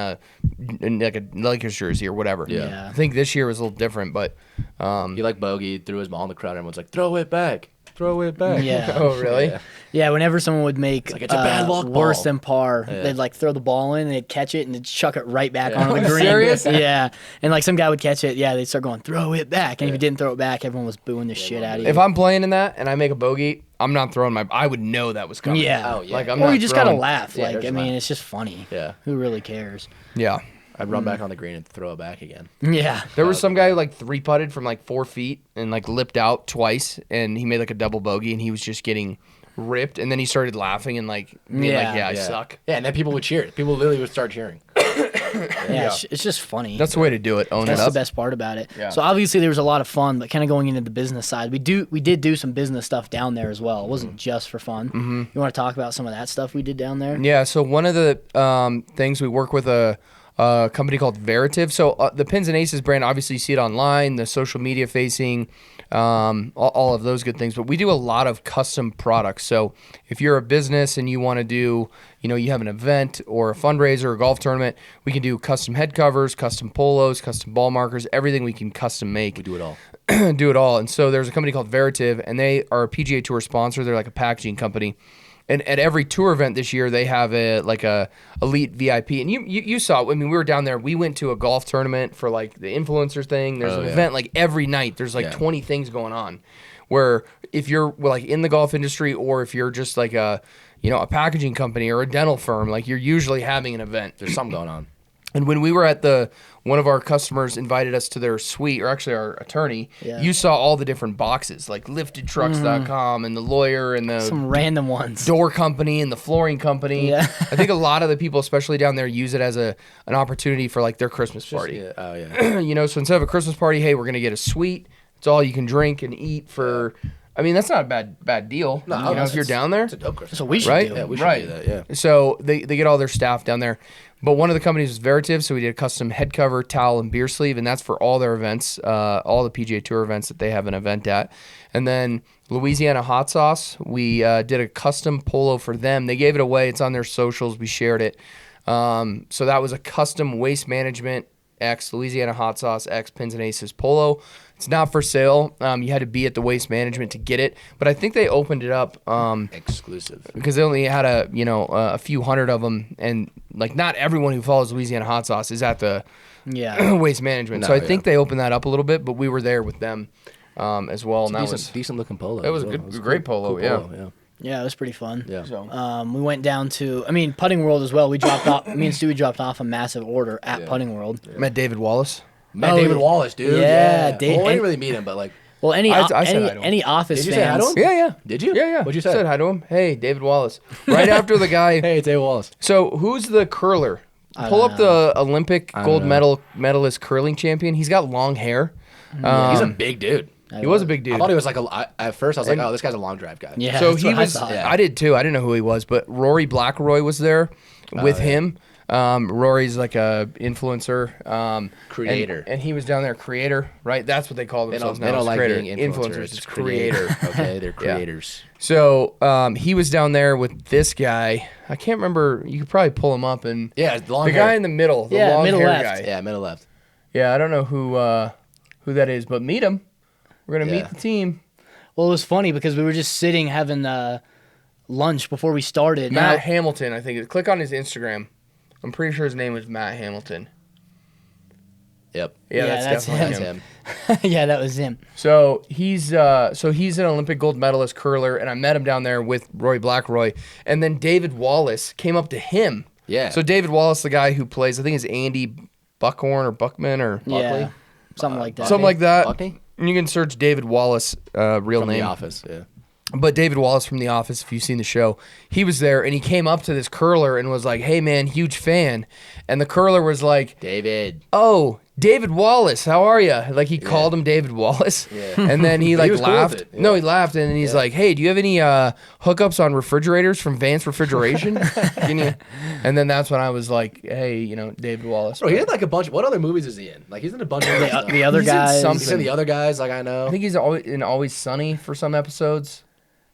like a Lakers jersey or whatever. Yeah. I think this year was a little different, but he like bogeyed, threw his ball in the crowd. Everyone's like, throw it back. throw it back. Yeah. Oh, really? Yeah. Yeah, whenever someone would make like, it's a bad luck worse ball. than par, Yeah. they'd like throw the ball in and they'd catch it and they'd chuck it right back Yeah. onto the Are you green. serious? Yeah, and like some guy would catch it. Yeah, they'd start going throw it back, and if you didn't throw it back, everyone was booing the shit out of you. If I'm playing in that and I make a bogey, I'm not throwing my. I would know that was coming. Yeah. Oh, yeah. Like I'm or not you just throwing, gotta laugh. Yeah, Like there's I mean, laugh. it's just funny. Yeah. Who really cares? Yeah. I'd run back on the green and throw it back again. Yeah. There was some guy who like 3-putted from like 4 feet and like lipped out twice, and he made like a double bogey, and he was just getting ripped, and then he started laughing and like being Yeah. like, I suck. Yeah, and then people would cheer. People literally would start cheering. Yeah, it's just funny. That's the way to do it. Own That's it the up. best part about it. Yeah. So obviously there was a lot of fun, but kind of going into the business side, we did do some business stuff down there as well. It wasn't just for fun. Mm-hmm. You want to talk about some of that stuff we did down there? Yeah. So one of the things we work with a company called Veritiv. So the Pins and Aces brand, obviously you see it online, the social media facing, all of those good things. But we do a lot of custom products. So if you're a business and you want to do, you have an event or a fundraiser or a golf tournament, we can do custom head covers, custom polos, custom ball markers, everything we can custom make. We do it all. Do it all. And so there's a company called Veritiv, and they are a PGA Tour sponsor. They're like a packaging company. And at every tour event this year, they have a elite VIP. And you saw, I mean, we were down there. We went to a golf tournament for like the influencer thing. There's an event like every night. There's like 20 things going on. Where if you're like in the golf industry, or if you're just like a packaging company or a dental firm, like you're usually having an event. There's something going on. And when we were at one of our customers invited us to their suite, or actually our attorney, you saw all the different boxes, like liftedtrucks.com and the lawyer and the Some random ones. door company and the flooring company. Yeah. I think a lot of the people, especially down there, use it as an opportunity for like their Christmas party. Yeah. Oh, yeah. So instead of a Christmas party, hey, we're going to get a suite. It's all you can drink and eat for. I mean, that's not a bad deal. No, if you're down there. It's a dope Christmas. So we should Right? do. Yeah, we should Right. do that, yeah. So they get all their staff down there. But one of the companies was Veritiv, so we did a custom head cover, towel, and beer sleeve, and that's for all their events, all the PGA Tour events that they have an event at. And then Louisiana Hot Sauce, we did a custom polo for them. They gave it away. It's on their socials. We shared it. So that was a custom Waste Management X Louisiana Hot Sauce X Pins and Aces polo. It's not for sale. You had to be at the Waste Management to get it, but I think they opened it up Exclusive. because they only had a few hundred of them, and like not everyone who follows Louisiana Hot Sauce is at the Yeah. Waste Management. No, So I yeah. think they opened that up a little bit, but we were there with them as well, and that was Decent looking polo. it was a as well. good- It was great cool. polo, Cool yeah. Yeah, it was pretty fun. Yeah. so. We went down to, Putting World as well. We dropped off, me and Stewie dropped off a massive order at Putting World. Met David Wallace. Met Oh, David yeah. Wallace, dude. Yeah, Well, I didn't really meet him, but like, Well, any I said hi to him. any Office Did you say hi fans. to him? Yeah. did you? Yeah. What'd you say? Said hi to him. Hey, David Wallace. Right after the guy. Hey, David Wallace. So who's the curler? Pull up the Olympic gold medalist curling champion. He's got long hair. He's a big dude. He was a big I dude. thought he was like at first I was like, oh, this guy's a long drive guy. Yeah. So that's he what was. I thought. Yeah. I did too. I didn't know who he was, but Rory Blackroy was there with him. Rory's like a influencer, Creator. and he was down there. Creator, right? That's what they call They themselves don't, now. they don't It's like creator. being influencers. It's creator. Okay, they're creators. So he was down there with this guy. I can't remember. You could probably pull him up and Yeah, it's long the hair. guy in the middle, the Yeah, long middle hair left. guy. Yeah, middle left. Yeah, I don't know who that is, but meet him. We're gonna Yeah. meet the team. Well, it was funny because we were just sitting having lunch before we started. Matt Now, Hamilton, I think. Click on his Instagram. I'm pretty sure his name was Matt Hamilton. Yep. Yeah, Yeah, that's that's definitely him. him. yeah, that was him. So he's an Olympic gold medalist curler, and I met him down there with Roy Blackroy, and then David Wallace came up to him. Yeah. So David Wallace, the guy who plays, I think it's Andy Buckhorn or Buckman or Buckley, Yeah, something like that. something like that. Buckney? And you can search David Wallace, real From name. The Office. Yeah. But David Wallace from The Office, if you've seen the show, he was there, and he came up to this curler and was like, "Hey man, huge fan," and the curler was like, David. "Oh, David Wallace, how are you?" Like he called him David Wallace, Yeah. and then he like was cool with laughed. it, yeah. No, he laughed, and then he's like, "Hey, do you have any hookups on refrigerators from Vance Refrigeration?" Can you? And then that's when I was like, "Hey, David Wallace." Bro, he did like a bunch. What other movies is he in? Like he's in a bunch of other stuff. The other He's in guys. something. He's in the other guys. Like I know. I think he's always Sunny for some episodes.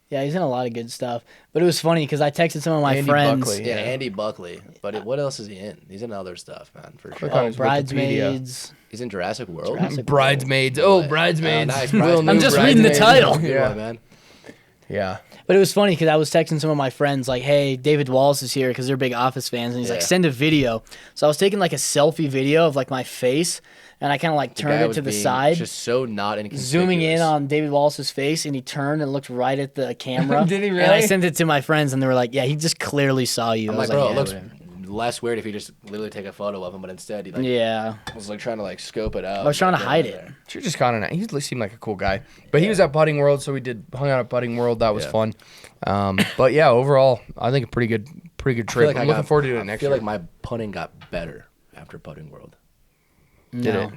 Yeah, he's in a lot of good stuff. But it was funny because I texted some of my Andy friends. Buckley. Yeah, Andy Buckley. But what else is he in? He's in other stuff, man. For sure. Click on Oh, his Wikipedia. Bridesmaids. He's in Jurassic World. Jurassic- Bridesmaids. Oh, Bridesmaids. nice, Real Bridesmaids. new I'm just reading the Bridesmaids. title. Good Yeah. one, man. Yeah. But it was funny because I was texting some of my friends like, "Hey, David Wallace is here," because they're big Office fans, and he's like, Yeah. "Send a video." So I was taking like a selfie video of like my face, and I kind of like The turned guy it was to the being side, just so not inconspicuous. zooming in on David Wallace's face, and he turned and looked right at the camera. Did he And I really? sent it to my friends, and they were like, "Yeah, he just clearly saw you." I'm I was like, bro, yeah, it looks whatever. less weird if you just literally take a photo of him, but instead he like Yeah, was like trying to like scope it out. I was trying to Get hide out it. there. You're just kind of. He seemed like a cool guy, but he was at Putting World, so we hung out at Putting World. That was Yeah. fun. But yeah, overall, I think a pretty good I feel trip. like I'm I looking got- forward to doing it I next feel year. like my putting got better after Putting World. Did No. it?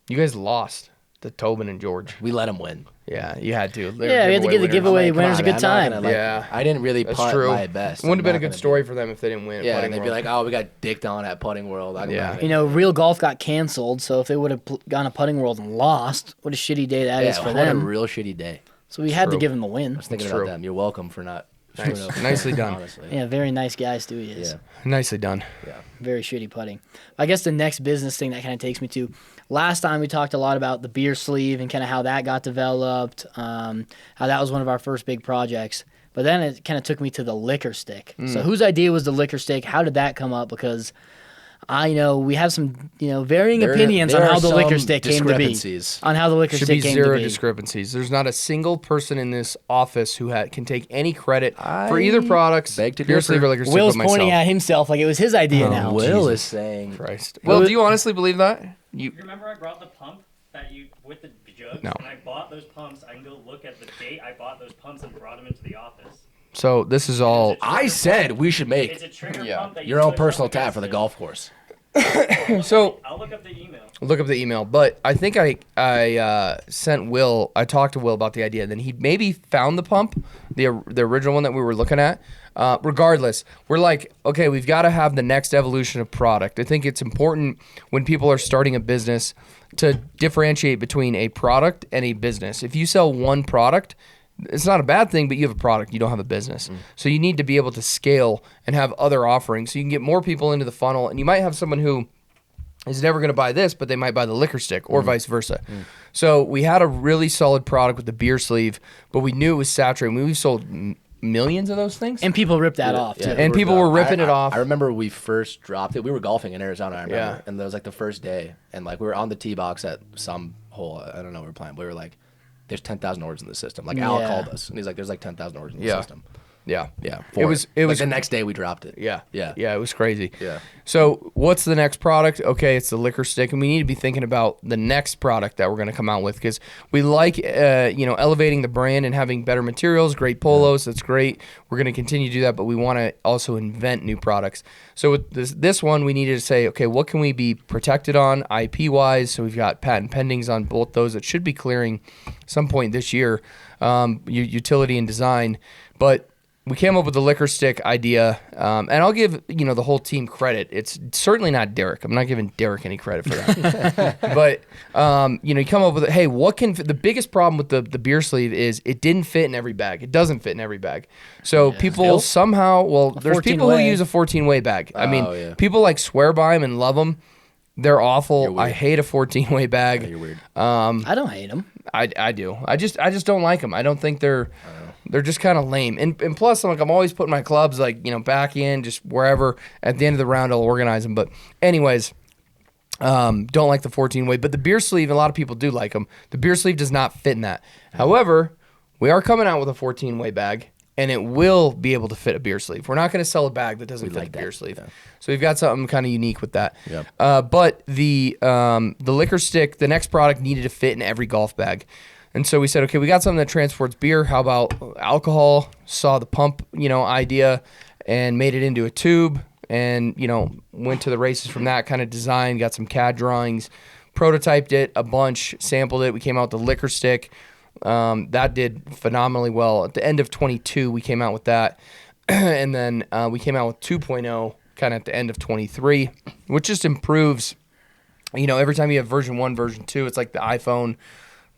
You guys lost to Tobin and George. We let him win. Yeah, you had to. They were Yeah, we had to give the winners. giveaway I'm like, winners a come good on, man, I'm time. not gonna, Yeah. I didn't really That's putt true. my best. Wouldn't have been I'm a good not story gonna for them if they didn't win. At do- Yeah, Putting and they'd be World. like, "Oh, we got dicked on at Putting World." I'm Yeah. not You know, Real Golf got canceled, so if they would have gone to Putting World and lost, what a shitty day that is yeah, for what them. a real shitty day. So we had to True. give them the win. I was thinking It's about true. them. You're welcome for not. Nice. screwing up. Nicely done. Honestly. Yeah, very nice guy Stu is. Yeah. Nicely done. Very shitty putting. I guess the next business thing that kind of takes me to, last time we talked a lot about the beer sleeve and kind of how that got developed, how that was one of our first big projects. But then it kind of took me to the liquor stick. So whose idea was the liquor stick? How did that come up? Because I know we have some varying opinions on there how are the liquor some stick came to be. discrepancies. On how the liquor Should stick be came zero to be. discrepancies. There's not a single person in this office who can take any credit for either products, beg to beer differ. sleeve or liquor stick, Will's but myself. pointing at himself like it was his idea now. Will Jesus is saying Christ. Well, do you honestly believe that? You You remember I brought the pump that you with the jugs? No. And I bought those pumps. I can go look at the date I bought those pumps and brought them into the office. so this is all. I said we should It's make a trigger Yeah. pump that you your own push personal up tap for the against golf course. So I'll look up the email. look up the email, but I think I sent Will. I talked to Will about the idea. Then he maybe found the pump, the original one that we were looking at. Regardless, we're like, okay, we've got to have the next evolution of product. I think it's important when people are starting a business to differentiate between a product and a business. If you sell one product, it's not a bad thing, but you have a product, you don't have a business. So you need to be able to scale and have other offerings so you can get more people into the funnel. And you might have someone who is never going to buy this, but they might buy the liquor stick or vice versa. So we had a really solid product with the beer sleeve, but we knew it was saturated. We've sold millions of those things. And people ripped that off, too. Yeah, And people were ripping it off. I remember we first dropped it. We were golfing in Arizona, I remember. Yeah. And that was like the first day. And like we were on the tee box at some hole. I don't know what we were playing. But we were like, there's 10,000 orders in the system. Like Al Yeah. called us. And he's like, there's like 10,000 orders in the Yeah. system. Yeah. Yeah. It was Like the next day we dropped it. Yeah. Yeah. Yeah, it was crazy. Yeah. So what's the next product? Okay, it's the liquor stick, and we need to be thinking about the next product that we're going to come out with because we like, elevating the brand and having better materials, great polos. That's great. We're going to continue to do that, but we want to also invent new products. So with this one, we needed to say, okay, what can we be protected on IP-wise? So we've got patent pendings on both those that should be clearing some point this year, utility and design. But we came up with the liquor stick idea, and I'll give the whole team credit. It's certainly not Derek. I'm not giving Derek any credit for that. But you come up with hey, what can the biggest problem with the beer sleeve is it didn't fit in every bag. It doesn't fit in every bag. So people Still? somehow there's people who 14-way. use a 14-way bag. I mean, yeah. people like swear by them and love them. They're awful. You're weird. I hate a 14-way bag. You're weird. I don't hate him. I do. I just don't like them. I don't think they're just kind of lame. And plus, I'm always putting my clubs back in just wherever. At the end of the round, I'll organize them. But anyways, don't like the 14-way. But the beer sleeve, a lot of people do like them. The beer sleeve does not fit in that. However, we are coming out with a 14-way bag, and it will be able to fit a beer sleeve. We're not going to sell a bag that doesn't fit like the beer that. sleeve. Yeah. So we've got something kind of unique with that. Yep. But the liquor stick, the next product needed to fit in every golf bag. And so we said, okay, we got something that transports beer. How about alcohol? Saw the pump, idea and made it into a tube and, went to the races from that kind of design, got some CAD drawings, prototyped it a bunch, sampled it. We came out with the liquor stick. That did phenomenally well. At the end of 22, we came out with that. And then we came out with 2.0 kind of at the end of 23, which just improves, every time you have version 1, version 2, it's like the iPhone.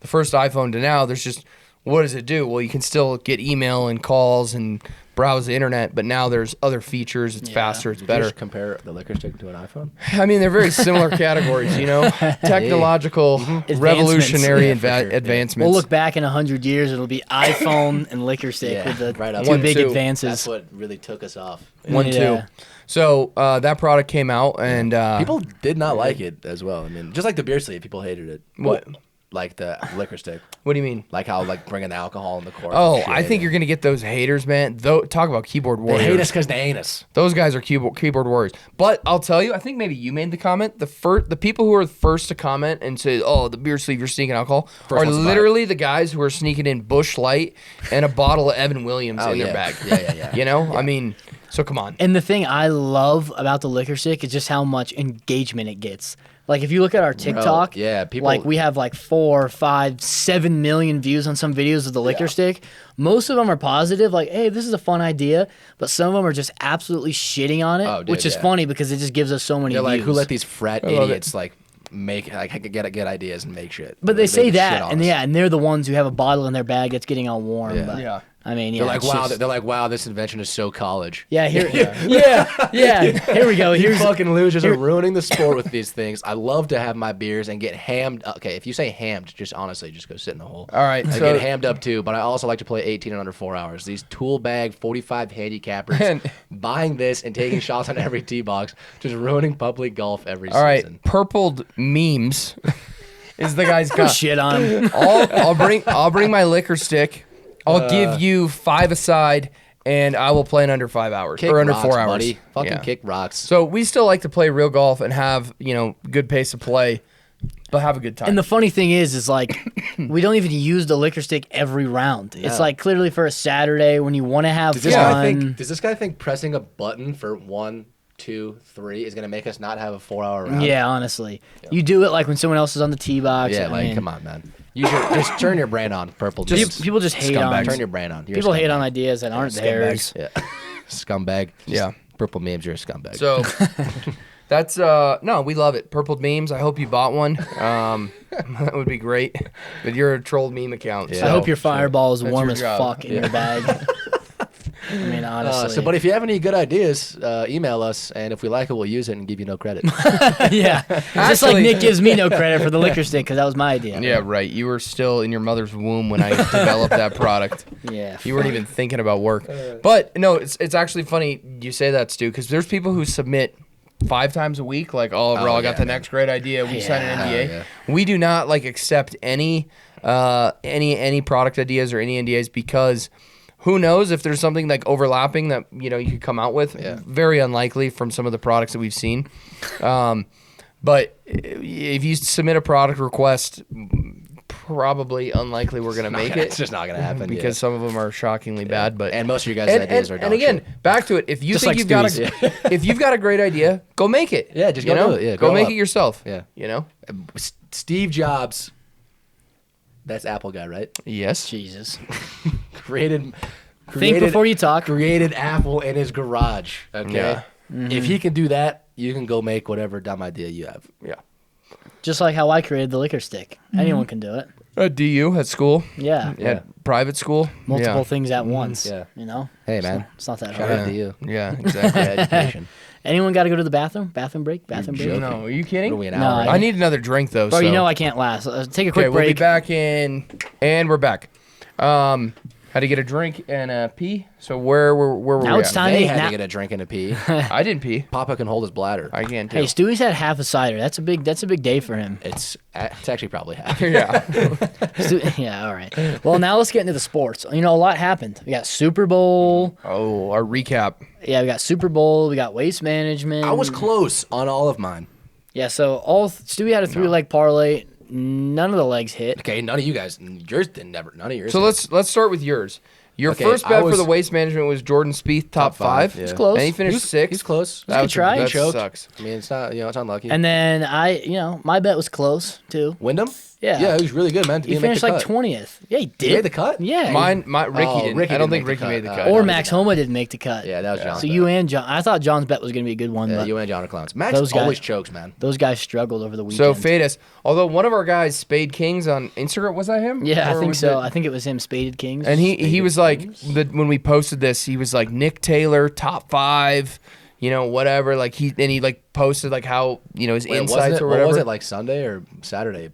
The first iPhone to now, there's just, what does it do? Well, you can still get email and calls and browse the internet, but now there's other features. It's faster, it's Did you better. just compare the liquor stick to an iPhone? I mean, they're very similar categories, you know, technological, revolutionary advancements. We'll look back in 100 years. It'll be iPhone and liquor stick with the right up. two 1, big 2. advances. That's what really took us off. 1, 2. Yeah. So that product came out, and People did not like it as well. I mean, just like the beer sleeve, people hated it. What? Like the liquor stick. What do you mean? Like how like bringing the alcohol in the cork. Oh, and shit. I think you're gonna get those haters, man. Talk about keyboard They warriors. hate us because they ain't us. Those guys are keyboard warriors. But I'll tell you, I think maybe you made the comment. The people who are first to comment and say, "Oh, the beer sleeve, you're sneaking alcohol," are ones to buy it. literally the guys who are sneaking in Busch Light and a bottle of Evan Williams Oh, in yeah. their bag. Yeah. You know, I mean, so come on. And the thing I love about the liquor stick is just how much engagement it gets. Like if you look at our TikTok, yeah, people- like we have like 4, 5, 7 million views on some videos of the liquor stick. Most of them are positive, like, hey, this is a fun idea. But some of them are just absolutely shitting on it, Oh, dude, which is yeah. funny because it just gives us so many They're like, views. who let these frat love idiots like make like get ideas and make shit? But they say shit that, on and us. and they're the ones who have a bottle in their bag that's getting all warm. Yeah. But, Yeah. I mean, yeah, They're like, it's wow. just- They're like, wow. This invention is so college. yeah, here, yeah. Here we go. You Here's fucking losers are ruining the sport with these things. I love to have my beers and get hammed. Okay, if you say hammed, just honestly, just go sit in the hole. All right, I so- get hammed up too, but I also like to play 18 in under 4 hours. These tool bag 45 handicappers, Man. buying this and taking shots on every tee box, just ruining public golf every All right, season. purpled memes is the guy's got. shit on. I'll bring my liquor stick. I'll give you 5 aside, and I will play in under 5 hours Kick or under rocks, 4 hours. buddy. Fucking Yeah. kick rocks. So we still like to play real golf and have good pace of play, but have a good time. And the funny thing is like we don't even use the liquor stick every round. It's No. like clearly for a Saturday when you want to have Does this guy fun. think? Does this guy think pressing a button for 1, 2, 3 is gonna make us not have a 4-hour round? Yeah, honestly, you do it like when someone else is on the tee box. Yeah, I like mean, come on, man. You should just turn your brain on. Purple. People just hate on. Turn your brain on. You're a People hate scumbag. on ideas that aren't theirs. Yeah. Scumbag. Yeah. Purple memes, you're a scumbag. So that's no, we love it. Purpled memes. I hope you bought one. That would be great. But you're a trolled meme account. Yeah. So. I hope your fireball is That's warm your as job. fuck in your bag. I mean, honestly. but if you have any good ideas, email us, and if we like it, we'll use it and give you no credit. yeah, just like Actually- Nick gives me no credit for the liquor stick because that was my idea. Yeah, right. You were still in your mother's womb when I developed that product. Yeah. You weren't even thinking about work. But no, it's actually funny you say that, Stu, because there's people who submit 5 times a week, like, oh, bro, I got yeah, the man. next great idea. We signed an NDA. yeah. We do not like accept any product ideas or any NDAs because who knows if there's something like overlapping that you could come out with. Yeah. Very unlikely from some of the products that we've seen. But if you submit a product request, probably unlikely we're gonna make it. It's just not gonna happen Because some of them are shockingly bad. But and most of your guys' ideas are dog and again, shit. back to it. If you Just think like you've got Stewie's. if you've got a great idea, go make it. Yeah, just you go know? do it. Yeah, go grow make up. it yourself. Yeah. You know. Steve Jobs. That's Apple guy, right? Yes. Jesus. Created Think before you talk. Created Apple in his garage. Okay. Yeah. If he can do that, you can go make whatever dumb idea you have. Yeah. Just like how I created the liquor stick. Anyone can do it. At DU at school. Yeah. At private school. Multiple yeah. things at once. Yeah. You know? Hey, man. It's not that Shout hard. out to you. Yeah. Exactly. Education. Anyone got to go to the bathroom? Bathroom break? Bathroom break? joking. No, are you What kidding? are we, an No, hour? I I need another drink though. Bro, so. you know I can't last. Take a quick Okay, we'll be break. back in, and we're back. Had to get a drink and a pee. So where were Now we it's at? time. They Now- had to get a drink and a pee. I didn't pee. Papa can hold his bladder. I can't do. Hey, Stewie's had half a cider. That's a big day for him. It's actually probably half. Yeah. Yeah, all right. Well, now let's get into the sports. You know, a lot happened. We got Super Bowl. Oh, our recap. Yeah, we got Super Bowl. We got waste management. I was close on all of mine. Yeah, so Stewie had a 3-leg parlay. None of the legs hit. Okay, none of you guys, yours didn't never. None of yours. So did. let's start with yours. Your Okay, first I bet for was- the waste management was Jordan Spieth top five. yeah. It's close. And he finished sixth. He's close. That good try. That Choked. sucks. I mean, it's not. It's unlucky. And then my bet was close too. Wyndham. Yeah, he was really good, man. He finished like 20th. Yeah, he did. He made the cut? Yeah. Ricky Oh, didn't. Ricky I don't didn't think make the Ricky made the cut. cut. Or no, Max he did not. Homa didn't make the cut. Yeah, that was John's So bet. you and John. I thought John's bet was going to be a good one, Yeah, but you and John are clowns. Max Those guys- always chokes, man. those guys struggled over the weekend. So Fadus, although one of our guys, Spade Kings on Instagram, was that him? Yeah, I Or think was so. it- I think it was him, Spaded Kings. And he was like, when we posted this, he was like Nick Taylor top 5, whatever. Like he like posted like how his Wait, insights or what whatever. was it, like Sunday or Saturday?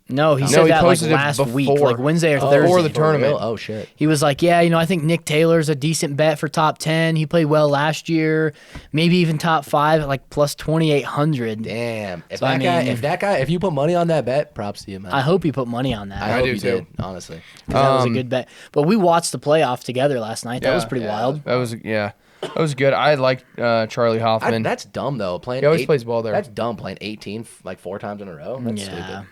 No, he No, said he that like posted it last week, before. like Wednesday or Oh, Thursday. before the tournament. Oh, shit. He was like, yeah, I think Nick Taylor's a decent bet for top 10. He played well last year, maybe even top 5 at like plus 2,800. Damn. If So, I that guy, if you put money on that bet, props to you, man. I hope he put money on that. I hope do you too. did, honestly. 'Cause that was a good bet. But we watched the playoff together last night. That was Yeah. pretty Yeah. wild. That was That was good. I liked Charlie Hoffman. That's dumb, though. Playing He always plays well there. That's dumb, playing 18 like 4 times in a row. That's Yeah. stupid.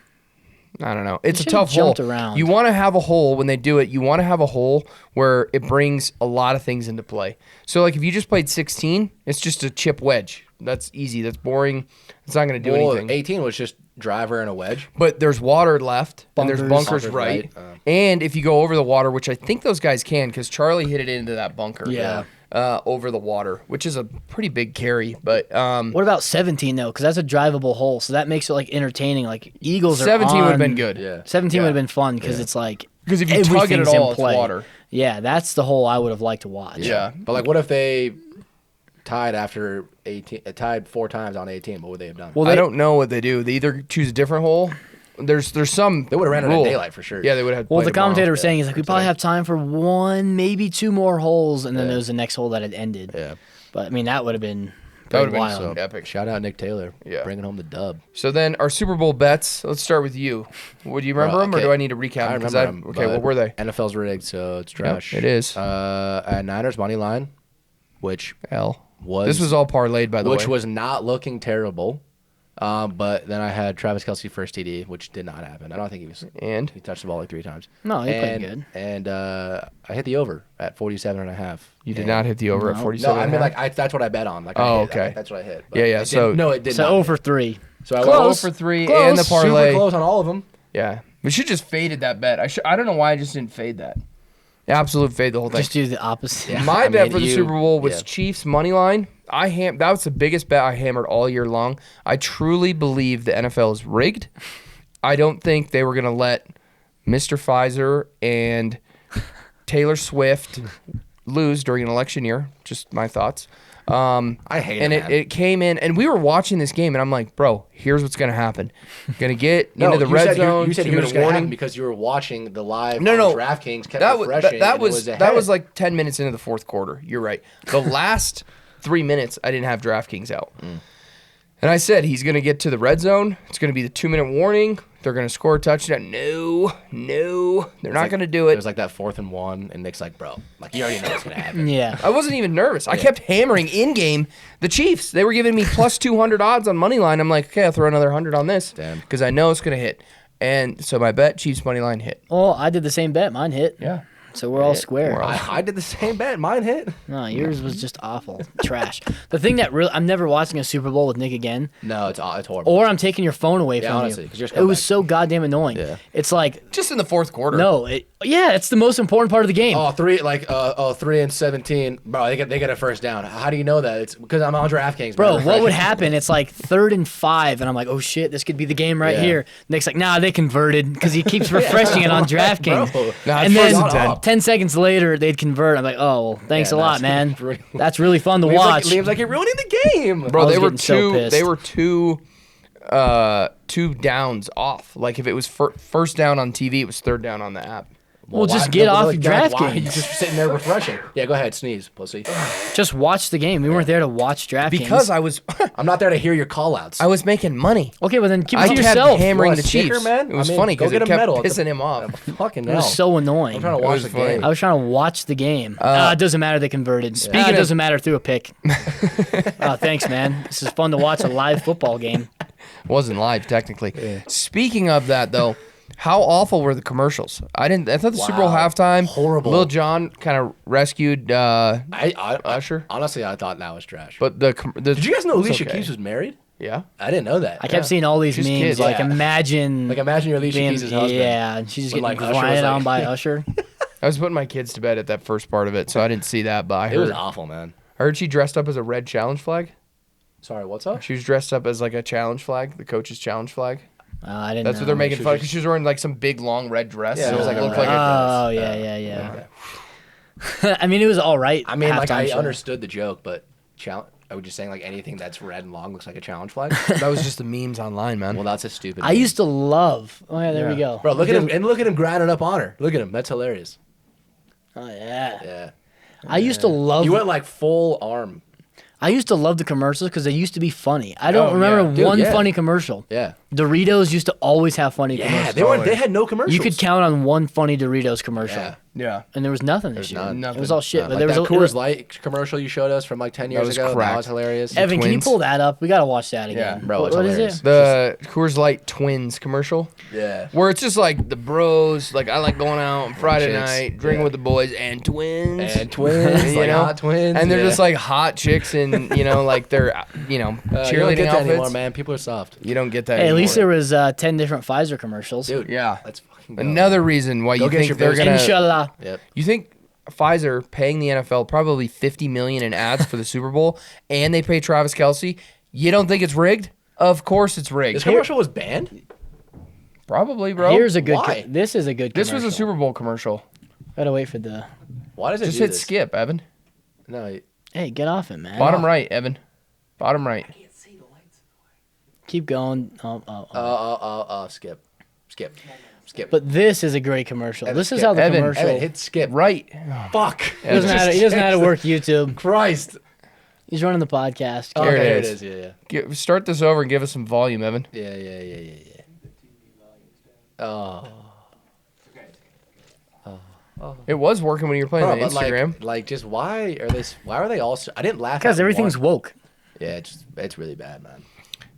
I don't know. It's a should've tough hole. jumped around. You want to have a hole when they do it. You want to have a hole where it brings a lot of things into play. So, like, if you just played 16, it's just a chip wedge. That's easy. That's boring. It's not going to do Well, anything. 18 was just driver and a wedge. But there's water left, and there's Bunkers. bunkers right. Bunkers And if you go over the water, which I think those guys can, because Charlie hit it into that bunker. Yeah. Over the water, which is a pretty big carry. But What about 17 though? Because that's a drivable hole, so that makes it like entertaining. Like Eagles are 17 would have on- been good. Yeah. 17 Yeah. would have been fun because it's like Because if you tug it at everything's all, in it's play. water. Yeah, that's the hole I would have liked to watch. Yeah. But, like, what if they tied after 18, tied 4 times on 18? What would they have done? Well, I they, don't know what they do. They either choose a different hole. There's some. They would have ran it rule. at daylight for sure. Yeah, they would have. well, the commentator was saying he's like, we probably have time for 1, maybe 2 more holes, and then there was the next hole that had ended. Yeah. But I mean, that would have been That would pretty have been wild. so epic. Shout out Nick Taylor. Yeah. Bringing home the dub. So then our Super Bowl bets. Let's start with you. Would you remember them, or okay. do I need to recap? I them? 'Cause remember them. Okay, but what were they? NFL's rigged, so it's trash. it is. At Niners money line, which L. was This was all parlayed, by the way. which was not looking terrible. But then I had Travis Kelce first TD, which did not happen. I don't think And he touched the ball like 3 times. No, he played And- good. And I hit the over at 47.5. you did not hit the over at No. 47. No, I mean that's what I bet on. Like, Oh, I hit, okay. that's what I hit. But Yeah, yeah, it so- didn't- no, it did So not. 0 for 3. So I Close. went for 3 Close. and the super parlay. close on all of them. Yeah, we should just faded that bet. I don't know why I just didn't fade that. Absolute fade the whole thing. Just do the opposite. Yeah. My I bet mean, for the you- Super Bowl was yeah. Chiefs money line. That was the biggest bet I hammered all year long. I truly believe the NFL is rigged. I don't think they were going to let Mr. Pfizer and Taylor Swift lose during an election year. Just my thoughts. I hate and it, man. it came in, and we were watching this game, and I'm like, bro, here's what's going to happen. Going to get into the you red said zone. You said 2 you were minute just gonna warning. happen because you were watching the live. No, on no. DraftKings kept That was refreshing. that and was it was that was ahead. like 10 minutes into the fourth quarter. You're right. The last 3 minutes, I didn't have DraftKings out, and I said he's going to get to the red zone. It's going to be the 2 minute warning. They're going to score a touchdown. No, they're not going to do It it. was like that 4th and 1, and Nick's like, bro, like you already know what's gonna happen. Yeah. I wasn't even nervous. I kept hammering in game the Chiefs. They were giving me plus 200 odds on money line. I'm like, okay, I'll throw another 100 on this Damn. because I know it's going to hit. And so my bet, Chiefs money line hit. Well, I did the same bet. Mine hit. Yeah. So we're all Yeah, square. we're all- I did the same bet. Mine hit. No, yours was just awful. Trash. The thing that really, I'm never watching a Super Bowl with Nick again. No, it's horrible. Or I'm taking your phone away Yeah, from honestly, you. 'cause yours It come was back. so goddamn annoying. Yeah. It's like, Just in the fourth quarter. no, it's the most important part of the game. Oh, 3 and 17, bro. They get a first down. How do you know that? It's because I'm on DraftKings, Bro, man. what would happen? It's like 3rd and 5, and I'm like, oh shit, this could be the game right Yeah. here. Nick's like, nah, they converted because he keeps refreshing it on DraftKings. Bro. Nah, And it's then first and 10. 10 seconds later, they'd convert. I'm like, oh, well, thanks Yeah, a lot, that's- man. That's really fun to Liam's watch. like you're ruining the game, Bro, I was they were getting so pissed. They were two downs off. Like if it was first down on TV, it was third down on the app. Well, just get off your Why are you DraftKings. just sitting there refreshing? Yeah, go ahead, sneeze, pussy. Just watch the game. We weren't there to watch DraftKings. Because I was I'm not there to hear your call-outs. I was making money. Okay, well then keep it I to kept yourself. hammering want the a sticker, Chiefs. man? It was I mean, funny go because get it a kept medal. pissing him off. Fucking It hell. was so annoying. I'm trying to It watch was the funny. game. I was trying to watch the game. It doesn't matter. They converted. Speaking It of- doesn't matter. Threw a pick. Thanks, man. This is fun to watch a live football game. Wasn't live technically. Speaking of that though, how awful were the commercials? I thought the Super Bowl Wow. halftime. Horrible. Lil Jon kind of rescued I Usher. honestly, I thought that was trash. But the did you guys know it was Alicia okay. Keys was married? Yeah. I didn't know that. I kept seeing all these Just memes kids. like Yeah. imagine Imagine you're Alicia being, Keys' husband. yeah, and she's just When, getting like, Usher was grinded like- on by Usher. I was putting my kids to bed at that first part of it, so I didn't see that. But I It was heard, awful, man. I heard she dressed up as a red challenge flag. Sorry, what's up? She was dressed up as like a challenge flag, the coach's challenge flag. I didn't. That's know. what they're making She fun was of because she was wearing like some big long red dress. Yeah, so it was like a looked red like Oh yeah. I mean, it was all right. I mean, like halftime I show. understood the joke, but I was just saying like anything that's red and long looks like a challenge flag. that was just the memes online, man. Well, that's a stupid. I used to love. Oh yeah, there we go. Bro, look at him and look at him grinding up on her. Look at him. That's hilarious. Oh yeah. Yeah. I used to love. You went like full arm. I used to love the commercials because they used to be funny. I don't Oh, remember yeah. Dude, one yeah. funny commercial. Yeah. Doritos used to always have funny Yeah. commercials. They had no commercials. You could count on one funny Doritos commercial, Yeah. yeah. and there was nothing this year. none. It was all shit. Like but there was that a, Coors Light commercial you showed us from like 10 years was ago. That cracked. was hilarious. Evan, can you Twins. pull that up? We gotta watch that again. Yeah. Bro, it's what is hilarious. it? The Coors Light Twins commercial. Yeah. Where it's just like the bros, like I like going out on Friday Chicks, night, drinking yeah. with the boys, and twins. And twins, You like know? hot twins. And they're yeah. just like hot chicks in, like their, you don't cheerleading get that outfits. anymore, man. People are soft. You don't get that Hey, at anymore. least there was 10 different Pfizer commercials. Dude, Yeah. let's fucking go. Another reason why Go you get think your they're boost. going to... Inshallah. Yep. You think Pfizer paying the NFL probably $50 million in ads for the Super Bowl, and they pay Travis Kelce? You don't think it's rigged? Of course it's rigged. This commercial was banned? Probably, bro. Here's a good. Why? This is a good. This was a commercial. Super Bowl commercial. Gotta wait for the. Why does it Just do hit this? skip, Evan. No, Hey, get off it, man. Bottom right, Evan. Bottom right. Keep going. skip. But this is a great commercial. Evan, this is skip. how the Evan, commercial. Evan, hit skip. Right. Fuck. he doesn't know how to work YouTube. Christ. He's running the podcast. Here it There is. Yeah. Start this over and give us some volume, Evan. Yeah. Oh. It was working when you were playing Bro, the but Instagram. like, just why are they all? I didn't laugh Because at everything's one. woke. Yeah, it's really bad, man.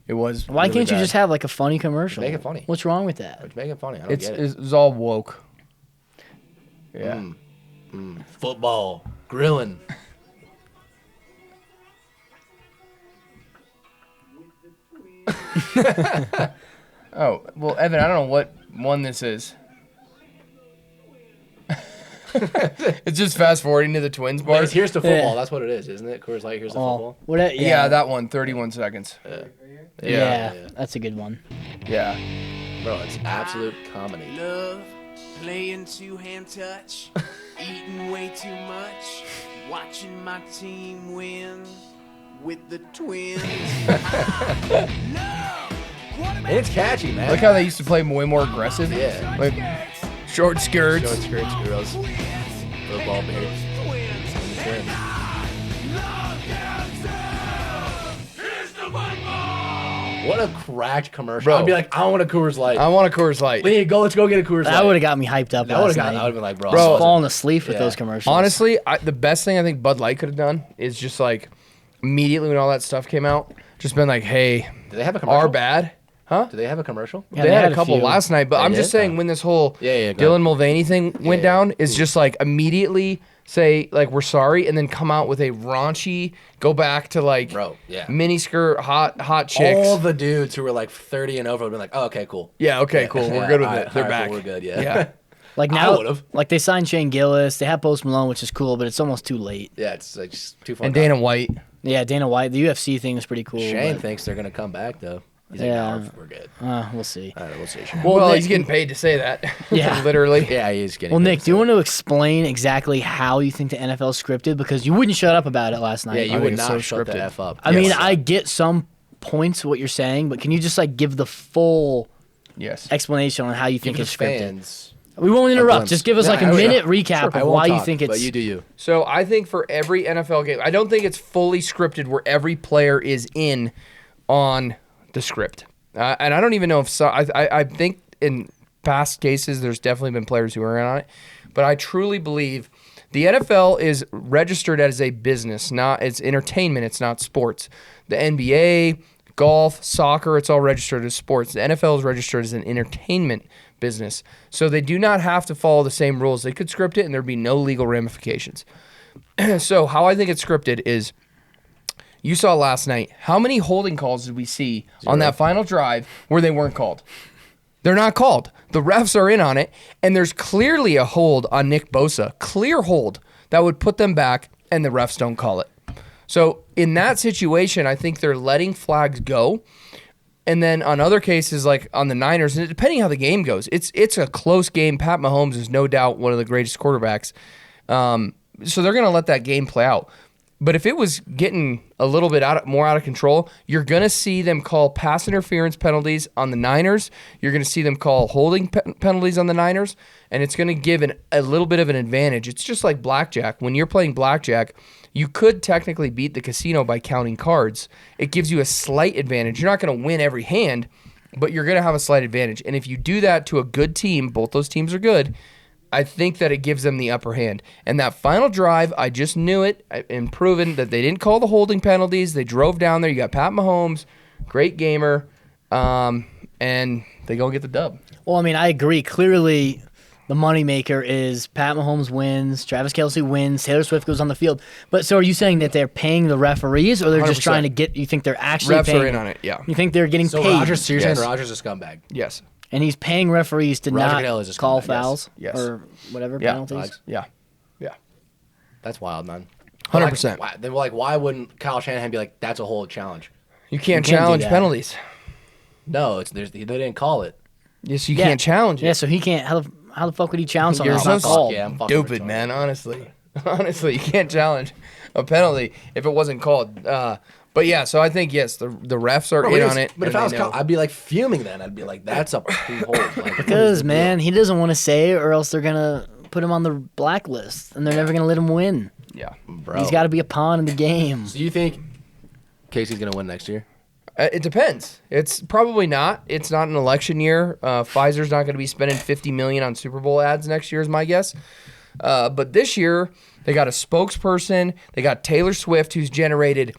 It was. Why really can't you bad. just have like a funny commercial? Make it funny. What's wrong with that? It's making it funny. I don't It's get it. it's all woke. Yeah. Football, grilling. Oh well, Evan, I don't know what one this is. It's just fast forwarding to the Twins But bar. it's here's to football. Yeah. That's what it is, isn't it? Coors Light, here's to Oh, football. what? Yeah, that one. 31 seconds. Yeah, that's a good one. Yeah. Bro, it's absolute comedy. Love playing two-hand touch, eating way too much, watching my team win with the Twins. And it's catchy, man. Look how they used to play way more aggressive. Yeah. Like short skirts. Short skirts, girls, football beards. Twins. What a cracked commercial! Bro. I'd be like, I want a Coors Light. I want a Coors Light. Hey, let's go get a Coors Light. That would have got me hyped up That would last have got. night. I would have been like, bro, Bro. I'm buzzing. Falling asleep with Yeah. those commercials. Honestly, the best thing I think Bud Light could have done is just like immediately when all that stuff came out, just been like, hey, Do they have a commercial? our bad. Do they have a commercial? Yeah, they had a a couple few. last night, but They I'm just did? saying when this whole Yeah, go. Dylan Mulvaney thing went Yeah. down, is just like immediately say like we're sorry, and then come out with a raunchy, go back to like Bro, yeah. mini skirt, hot chicks. All the dudes who were like 30 and over would have been like, oh, okay, cool. Yeah, okay, cool. We're good with all it. right, They're all right, back. cool, we're good, yeah. Yeah. Like I now, would've. like they signed Shane Gillis. They have Post Malone, which is cool, but it's almost too late. Yeah, it's like just too far. And Dana White. Yeah, Dana White. The UFC thing was pretty cool. Shane but, thinks they're going to come back, though. He's Yeah. like, no, we're good. we'll see. All right, we'll see. Shane. Well, Nick- he's getting paid to say that. Yeah. Literally. Yeah, he's getting Well, paid Nick, to do you say want to explain exactly how you think the NFL scripted? Because you wouldn't shut up about it last night. Yeah, I you think would it's not so shut the scripted. F up. I mean, Yes. I get some points of what you're saying, but can you just like give the full Yes. explanation on how you think give it's the scripted? fans. We won't interrupt. glimpse. Just give us Yeah, like a I will. minute recap I of won't why you talk, think it's. But you do you. So I think for every NFL game, I don't think it's fully scripted where every player is in on the script. And I don't even know if so. I think in past cases, there's definitely been players who are in on it. But I truly believe the NFL is registered as a business, not it's entertainment. It's not sports. The NBA, golf, soccer, it's all registered as sports. The NFL is registered as an entertainment business. So they do not have to follow the same rules. They could script it and there'd be no legal ramifications. So how I think it's scripted is You saw last night. How many holding calls did we see on that final drive where they weren't called? They're not called. The refs are in on it, and there's clearly a hold on Nick Bosa. Clear hold that would put them back, and the refs don't call it. So in that situation, I think they're letting flags go. And then on other cases, like on the Niners, and depending how the game goes, it's a close game. Pat Mahomes is no doubt one of the greatest quarterbacks. So they're going to let that game play out. But if it was getting a little bit more out of control, you're going to see them call pass interference penalties on the Niners. You're going to see them call holding penalties on the Niners, and it's going to give a little bit of an advantage. It's just like blackjack. When you're playing blackjack, you could technically beat the casino by counting cards. It gives you a slight advantage. You're not going to win every hand, but you're going to have a slight advantage. And if you do that to a good team, both those teams are good, I think that it gives them the upper hand. And that final drive, I just knew it and proven that they didn't call the holding penalties. They drove down there. You got Pat Mahomes, great gamer, and they go get the dub. Well, I mean, I agree. Clearly, the moneymaker is Pat Mahomes wins, Travis Kelce wins, Taylor Swift goes on the field. But so are you saying that they're paying the referees, or they're just 100%. trying to get? You think they're actually Refs paying? are in on it, yeah. You think they're getting So paid? Rodgers, so you're saying Yes. Rodgers is a scumbag. Yes. And he's paying referees to Roger not Goodell is a call scumbag, yes. fouls Yes. or whatever Yeah. penalties. Yeah. Yeah. That's wild, man. 100%. Like, then, like, why wouldn't Kyle Shanahan be like, that's a whole challenge? You can't can't do challenge that. penalties. No, they didn't call it. Yes, you Yeah. can't challenge it. Yeah, so he can't. How the fuck would he challenge something You're that's so not called? Yeah, I'm fucking stupid, retarded. man. Honestly, you can't challenge a penalty if it wasn't called. But yeah, so I think yes, the refs are Bro, in but on it. But if and I was they Kyle, know. I'd be like fuming then. I'd be like, that's a pre-hold. Like, Because man, he doesn't want to say it, or else they're gonna put him on the blacklist, and they're never gonna let him win. yeah, bro. He's got to be a pawn in the game. Do you think Casey's going to win next year? It depends. It's probably not. It's not an election year. Pfizer's not going to be spending $50 million on Super Bowl ads next year, is my guess. But this year they got a spokesperson. They got Taylor Swift, who's generated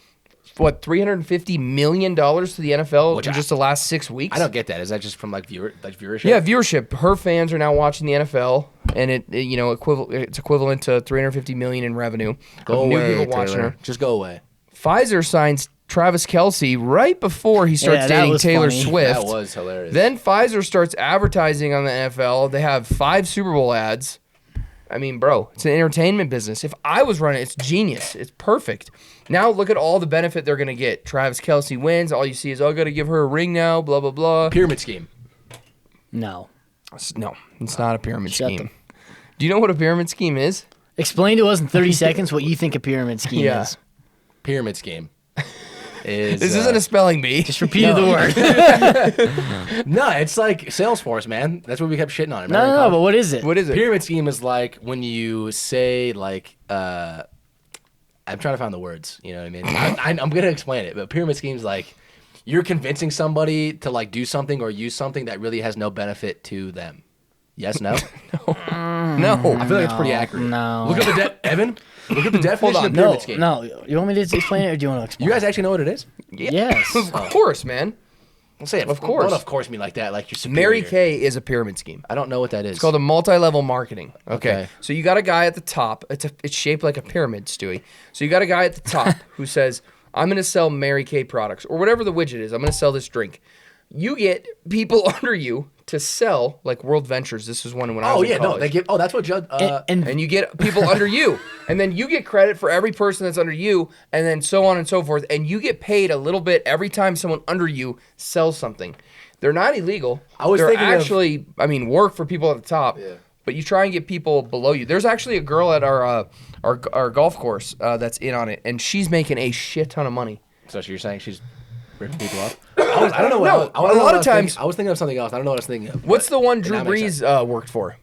$350 million to the NFL Which in I- just the last 6 weeks. I don't get that. Is that just from like viewership? Yeah, viewership. Her fans are now watching the NFL, and it's equivalent to $350 million in revenue. Go of new away, people watching Taylor. her. Just go away. Pfizer signs Travis Kelce right before he starts Yeah, that dating was Taylor funny. Swift. That was hilarious. Then Pfizer starts advertising on the NFL. They have 5 Super Bowl ads. I mean, bro, it's an entertainment business. If I was running it, it's genius. It's perfect. Now look at all the benefit they're going to get. Travis Kelce wins. All you see is, oh, got to give her a ring now, blah, blah, blah. Pyramid scheme. No. No, it's not a pyramid Shut scheme. Do you know what a pyramid scheme is? Explain to us in 30 seconds what you think a pyramid scheme Yeah. is. Pyramid scheme. Is, This isn't a spelling bee. Just repeat the word. No, it's like Salesforce, man. That's what we kept shitting on. Remember No, in no, college? but what is it? What is it? Pyramid scheme is like when you say like I'm trying to find the words. You know what I mean? I'm gonna explain it, but pyramid scheme is like you're convincing somebody to like do something or use something that really has no benefit to them. Yes, no. No. I feel like it's pretty accurate. no. Look at the Evan. Look at the definition on, of pyramid No, scheme. no. You want me to explain it, or do you want to explain You guys actually know what it is? Yes. Of course, man. Don't say it. Of course. Don't of course me like that. Like you're superior. Mary Kay is a pyramid scheme. I don't know what that is. It's called a multi-level marketing. Okay. Okay. So you got a guy at the top. It's shaped like a pyramid, Stewie. So you got a guy at the top who says, I'm going to sell Mary Kay products or whatever the widget is. I'm going to sell this drink. You get people under you to sell, like World Ventures. This is one when I was Oh in yeah, no, college. they give. Oh, that's what Judd. And you get people under you. And then you get credit for every person that's under you, and then so on and so forth. And you get paid a little bit every time someone under you sells something. They're not illegal. I was They're thinking of- actually, work for people at the top. Yeah. But you try and get people below you. There's actually a girl at our golf course that's in on it, and she's making a shit ton of money. So you're saying she's ripping people off? I don't know. No, I don't a know lot what of times- I was thinking of something else. I don't know what I was thinking of. What's but- the one and Drew that makes sense. Brees worked for?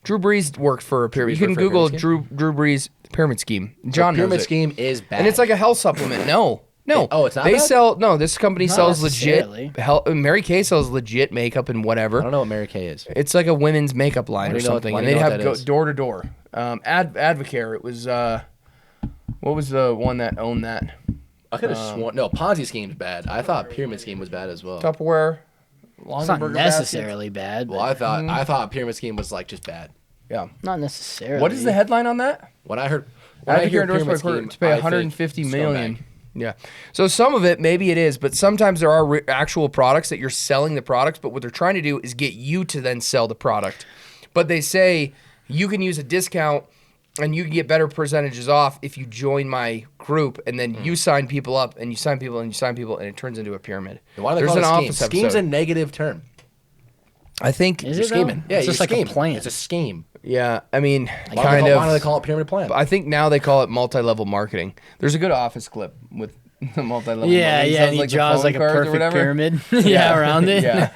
Drew Brees worked for a pyramid. Brees You can worked for a Google pyramid Drew Brees pyramid scheme. John knows pyramid it. scheme is bad. And it's like a health supplement. No. Oh, it's not They bad? sell this company Not sells legit necessarily. Mary Kay sells legit makeup and whatever. I don't know what Mary Kay is. It's like a women's makeup line Why or do you know what- something, why and do you they'd know what have that go is? door to door. Advocare. It was what was the one that owned that? I could have sworn. No, Ponzi scheme's bad. I thought pyramid scheme was bad as well. Tupperware. It's not Longaberger baskets. necessarily bad. Well, But I thought pyramid scheme was like just bad. Yeah. not necessarily. What is the headline on that? When I heard Advocare pyramid endorsed by scheme, to pay I think 150 million. scumbag. Yeah. So some of it, maybe it is, but sometimes there are actual products that you're selling the products, but what they're trying to do is get you to then sell the product. But they say you can use a discount and you can get better percentages off if you join my group, and then you sign people up, and you sign people, and you sign people, and it turns into a pyramid. Why do they call it scheme? Scheme's a negative term. I think Is You're it though? scheming. Yeah, It's just you're like a scheming. plan. It's a scheme. Yeah, I mean, Why kind do they of. call it pyramid plan? I think now they call it multi-level marketing. There's a good Office clip with the multi-level. Yeah, marketing. yeah, Sounds and he like the draws phone like a cards or perfect whatever. pyramid. yeah, around it. Yeah.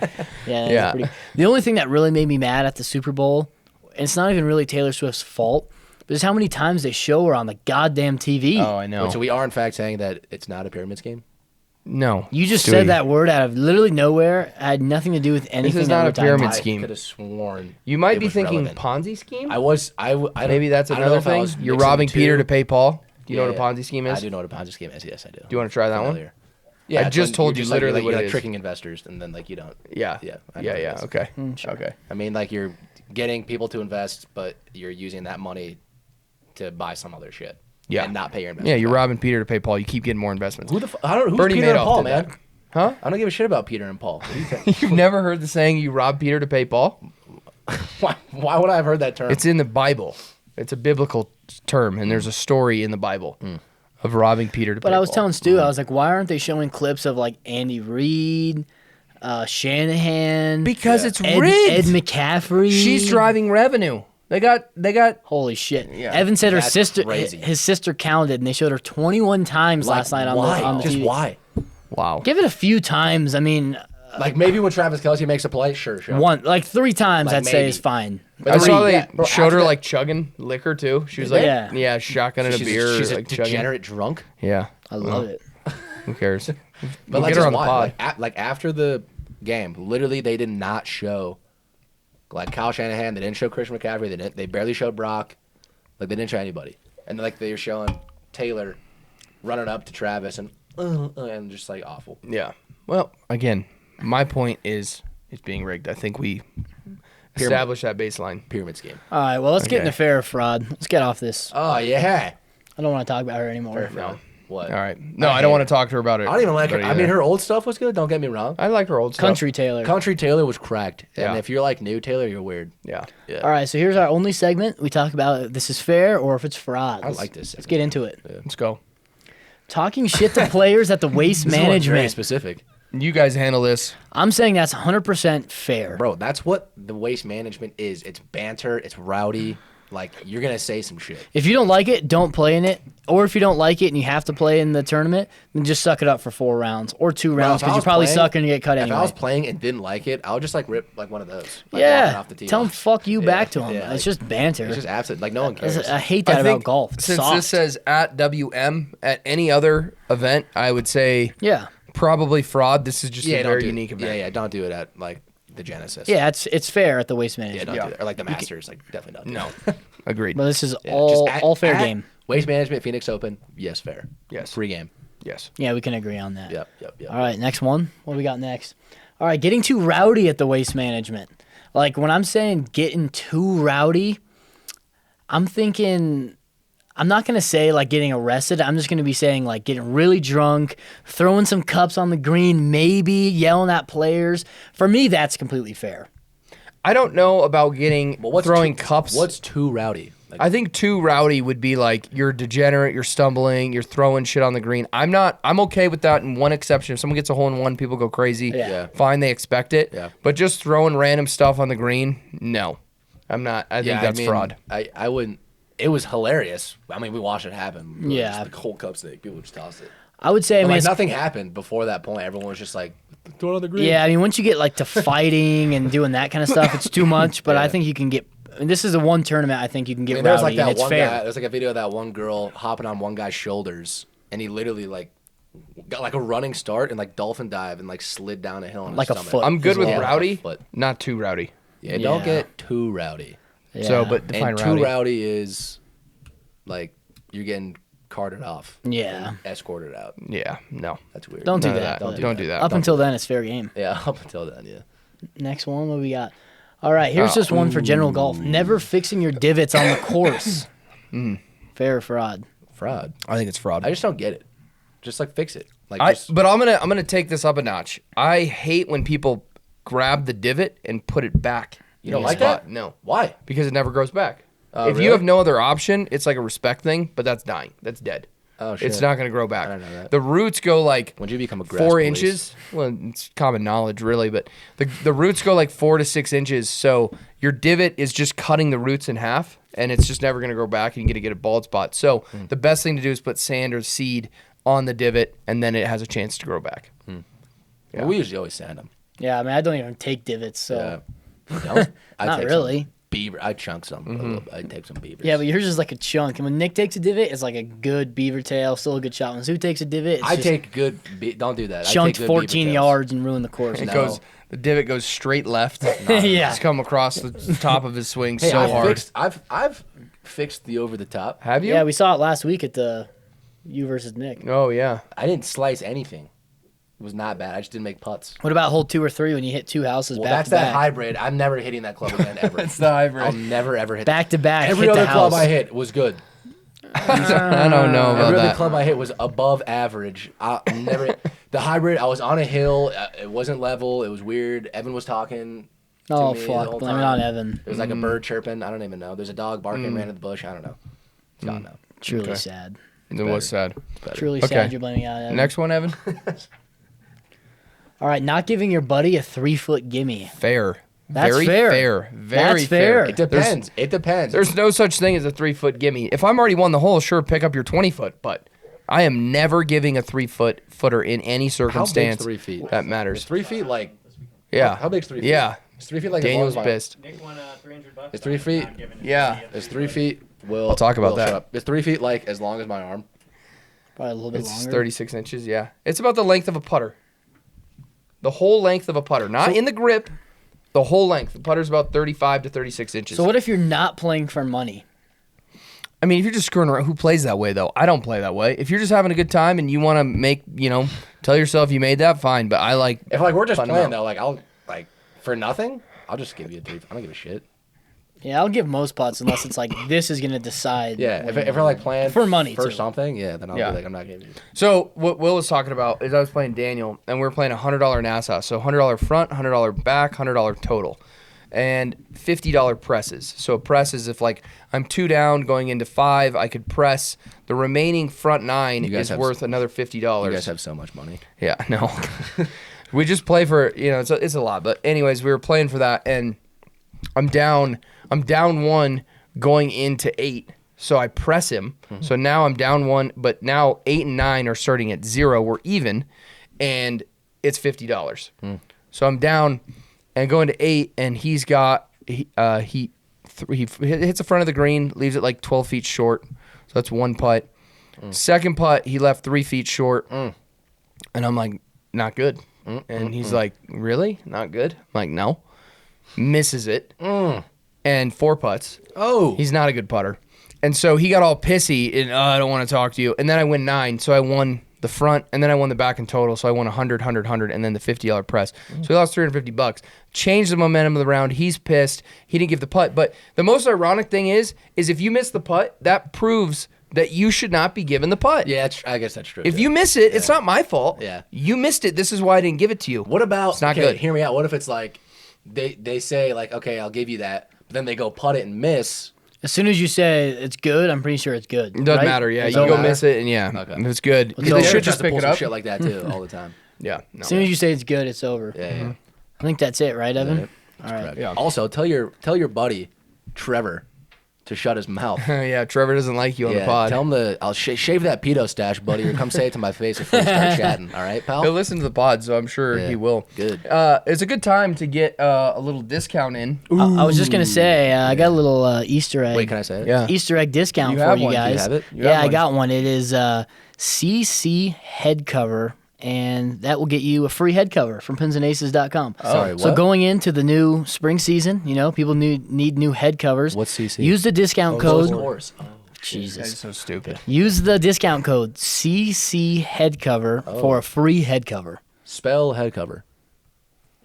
yeah, Yeah. Pretty... The only thing that really made me mad at the Super Bowl, and it's not even really Taylor Swift's fault, but it's how many times they show her on the goddamn TV. Oh, I know. Wait, so we are in fact saying that it's not a pyramid scheme? No. You just Stewie. said that word out of literally nowhere. It had nothing to do with anything. is that not we're a talking pyramid about. scheme. I could have sworn. You might it be was thinking relevant. Ponzi scheme. Maybe Maybe that's another thing. You're robbing Peter to pay Paul. Do you know what a Ponzi scheme is? I do know what a Ponzi scheme is. Yes, I do. Do you wanna try that one? Yeah, I it's just when told you're you like- literally you're what like it is. tricking investors, and then like you don't. Yeah. Yeah, I know what it is. Okay. sure. Okay. I mean, like you're getting people to invest, but you're using that money to buy some other shit. Yeah. and not pay your investment. Yeah, you're back. robbing Peter to pay Paul. You keep getting more investments. Who the? I don't know. Who's Bernie Peter and Madoff Paul, did man? that. Huh? I don't give a shit about Peter and Paul. What do you think? You've never heard the saying "you rob Peter to pay Paul"? Why would I have heard that term? It's in the Bible. It's a biblical term, and there's a story in the Bible of robbing Peter to pay But I was Paul. telling Stu, I was like, why aren't they showing clips of like Andy Reid, Shanahan? Because it's Ed rigged. McCaffrey. She's driving revenue. They got. Holy shit! Yeah. Evan said her That's sister, crazy. his sister counted, and they showed her 21 times Like, last night on why? the on the Just TV. why? Wow. Give it a few times. I mean, Like maybe when Travis Kelce makes a play, sure. like 3 times, Like, I'd say maybe. is fine. I saw they Yeah, bro, showed after her that- like chugging liquor too. She was like, Yeah. yeah, shotgunning a beer, She's a like chugging. degenerate drunk. Yeah, I love it. who cares? But We'll like, get her just on the why? pod. Like after the game, literally they did not show like Kyle Shanahan. They didn't show Christian McCaffrey. They barely showed Brock. Like they didn't show anybody. And like they were showing Taylor running up to Travis and just like awful. Yeah. Well, again, my point is it's being rigged. I think we established that baseline. Pyramid scheme. All right, well, let's get Okay. into fair or fraud. Let's get off this. Oh yeah. I don't want to talk about her anymore. Fair fraud. What? All right. No, I don't want to talk to her about it. I don't even like her. about it I mean, either. her old stuff was good. Don't get me wrong. I like her old stuff. Country Taylor. Country Taylor was cracked. Yeah. And if you're like new Taylor, you're weird. Yeah. Yeah. All right, so here's our only segment. We talk about if this is fair or if it's fraud. I like this Let's segment. get into it. Let's go. Talking shit to players at the waste This is very management. specific. You guys handle this. I'm saying that's 100% fair. Bro, that's what the waste management is. It's banter. It's rowdy. Like, you're going to say some shit. If you don't like it, don't play in it. Or if you don't like it and you have to play in the tournament, then just suck it up for 4 rounds or 2 rounds if I because you was probably playing- suck and you get cut If anyway. I was playing and didn't like it, I would just, like, rip, like, one of those. Like, walking Yeah, off the tee. tell him fuck you back to him. yeah, it's like, just banter. It's just absolute. Like, no one cares. I hate that I about think golf. It's since soft. this says at WM at any other event, I would say yeah, probably fraud. This is just a don't very do it. unique event. Yeah, don't do it at, like, the Genesis. yeah, it's fair at the waste Yeah, management. don't Yeah. do that. Or, like, the Masters. Like, definitely don't do No. Agreed. But this is Yeah, all just all fair at game. Waste management, Phoenix Open. Yes, fair. Yes. Free game. Yes. Yeah, we can agree on that. Yep. All right, next one. What do we got next? All right, getting too rowdy at the waste management. Like when I'm saying getting too rowdy, I'm thinking I'm not going to say like getting arrested. I'm just going to be saying like getting really drunk, throwing some cups on the green, maybe yelling at players. For me, that's completely fair. I don't know about getting Well, throwing cups. What's too rowdy? Like, I think too rowdy would be like you're degenerate, you're stumbling, you're throwing shit on the green. I'm okay with that in one exception. If someone gets a hole in one, people go crazy. Yeah. Fine, they expect it. Yeah. But just throwing random stuff on the green, no. I'm not. I think that's fraud. I wouldn't. It was hilarious. I mean, we watched it happen. Yeah. Just the whole cup snake. People just tossed it. I would say, I And, mean, like, it's- nothing happened before that point. Everyone was just like, throw it on the green. yeah, I mean, once you get like to fighting and doing that kind of stuff, it's too much. But I think you can get. I mean, this is the one tournament I think you can get I mean, there was rowdy, like and that it's one fair. guy. There's like a video of that one girl hopping on one guy's shoulders, and he literally like got like a running start and like dolphin dive and like slid down a hill on Like a his stomach. foot. I'm good as with well. rowdy, But not too rowdy. yeah, don't Yeah. get too rowdy. So, Yeah. but define And rowdy. too rowdy is like you're getting carted off. Yeah. and escorted out. Yeah, no. That's weird. Don't do None of that. that. but Don't do that. Up Don't until then, it's fair game. Yeah, up until then, yeah. Next one, what do we got? All right, here's just one for general golf. Never fixing your divots on the course. Fair or fraud? Fraud. I think it's fraud. I just don't get it. Just like fix it. Like But I'm gonna take this up a notch. I hate when people grab the divot and put it back. You don't in the like spot. that? No, why? because it never grows back. If really? you have no other option, it's like a respect thing, but that's dying. That's dead. Oh shit. It's not gonna grow back. I don't know that. The roots go like When you become a grass 4 police? inches. Well, it's common knowledge, really, but the roots go like 4 to 6 inches. So your divot is just cutting the roots in half, and it's just never going to grow back. And you're going to get a bald spot. So the best thing to do is put sand or seed on the divot, and then it has a chance to grow back. Yeah. Well, we usually always sand them. Yeah, I mean, I don't even take divots, so. You don't? I Not take really. Some beaver. I chunk some. a little bit. I take some beavers. Yeah, but yours is like a chunk. And when Nick takes a divot, it's like a good beaver tail, still a good shot. When Sue takes a divot, it's I just take good. Don't do that. chunked I take good beaver 14 tails. yards and ruin the course. It No. goes. The divot goes straight left. Yeah. It's come across the top of his swing Hey, so hard. I've fixed the over the top. Have you? Yeah, we saw it last week at the you versus Nick. Oh yeah. I didn't slice anything. It was not bad. I just didn't make putts. What about hole 2 or 3 when you hit 2 houses Well, back that's to that back? hybrid. I'm never hitting that club again ever. It's the hybrid. I'll never ever hit Back to back. Every hit other the club house. I hit was good. I don't know about Every other that. club I hit was above average. I never. The hybrid. I was on a hill. It wasn't level. It was weird. Evan was talking. Oh to me the fuck! whole Blame it time. on Evan. There was like a bird chirping. I don't even know. There's a dog barking. Ran in the bush. I don't know. It's gone now. Truly Okay. sad. It was sad. Truly Okay. sad. You're blaming it on Evan. Next one, Evan. All right, not giving your buddy a 3-foot gimme. Fair. That's Very fair. fair. Very That's fair. It depends. It depends. There's no such thing as a 3-foot gimme. If I'm already won the hole, sure, pick up your 20-foot. But I am never giving a 3-footer in any How big's circumstance 3 feet? that Is matters. 3 feet like? Yeah. How big's 3 feet? Yeah. Is 3 feet like? Daniel's as long as my- pissed. Nick won $300. It's 3 feet. Yeah. Is 3 feet? Will I'll talk about Will, that. shut up. Is 3 feet like as long as my arm? Probably a little bit It's longer. 36 inches, yeah. It's about the length of a putter. The whole length of a putter. Not in the grip, the whole length. The putter's about 35 to 36 inches. So what if you're not playing for money? I mean, if you're just screwing around, who plays that way, though? I don't play that way. If you're just having a good time and you want to make, tell yourself you made that, fine. But I like... If like we're just Fun playing amount. though, like I'll like for nothing, I'll just give you a 3. I don't give a shit. Yeah, I'll give most putts unless it's like this is gonna decide. Yeah, when- if we're like playing For money, for too. something, yeah, then I'll Yeah. be like I'm not giving you. So what Will was talking about is I was playing Daniel, and we were playing $100 Nassau. So $100 front, $100 back, $100 total. And $50 presses. So a press is if like I'm 2 down going into 5, I could press. The remaining front 9 You guys is have- worth another $50. You guys have so much money. Yeah, no. We just play for, it's a lot. But anyways, we were playing for that, and I'm down 1 going into 8. So I press him. So now I'm down 1, but now 8 and 9 are starting at 0. We're even, and it's $50. So I'm down and going to 8, and he's got he hits the front of the green, leaves it like 12 feet short. So that's 1 putt. Second putt, he left 3 feet short, and I'm like, not good. And he's like, really? Not good? I'm like, no. Misses it. And 4 putts. Oh, He's not a good putter. And so he got all pissy and, I don't want to talk to you. And then I win 9. So I won the front, and then I won the back in total. So I won 100, and then the $50 press. So he lost $350. Changed the momentum of the round. He's pissed. He didn't give the putt. But the most ironic thing is if you miss the putt, that proves that you should not be given the putt. yeah, I guess that's true. If too. you miss it, it's not my fault. Yeah. You missed it. This is why I didn't give it to you. What about? It's not okay, good. Hear me out. What if it's like they say like, okay, I'll give you that, but then they go putt it and miss. As soon as you say it's good, I'm pretty sure it's good. It doesn't right? matter. Yeah, It's you over. go miss it, and yeah, Okay. if it's good. It's They over. should Derek tries just to pick pull it some up. shit like that too all the time. Yeah. No. As soon as you say it's good, it's over. Yeah. I think that's it, right, Evan? Right. All right. Yeah. Also, tell your buddy Trevor to shut his mouth. Yeah, Trevor doesn't like you on the pod. Tell him I'll shave that pedo stash, buddy, or come say it to my face before we start chatting. All right, pal. He'll listen to the pod, so I'm sure Yeah. he will. Good. It's a good time to get a little discount in. I was just gonna say I got a little Easter egg. Wait, can I say it? Yeah. Easter egg discount You for have you one. Do you guys. have it? You Yeah, have I one. got one. It is CC head cover, and that will get you a free head cover from pinsandaces.com. Sorry, So what? going into the new spring season, people need new head covers. What's CC? Use the discount Closed code. course. Jesus. That's so stupid. Use the discount code CC head cover for a free head cover. Spell head cover.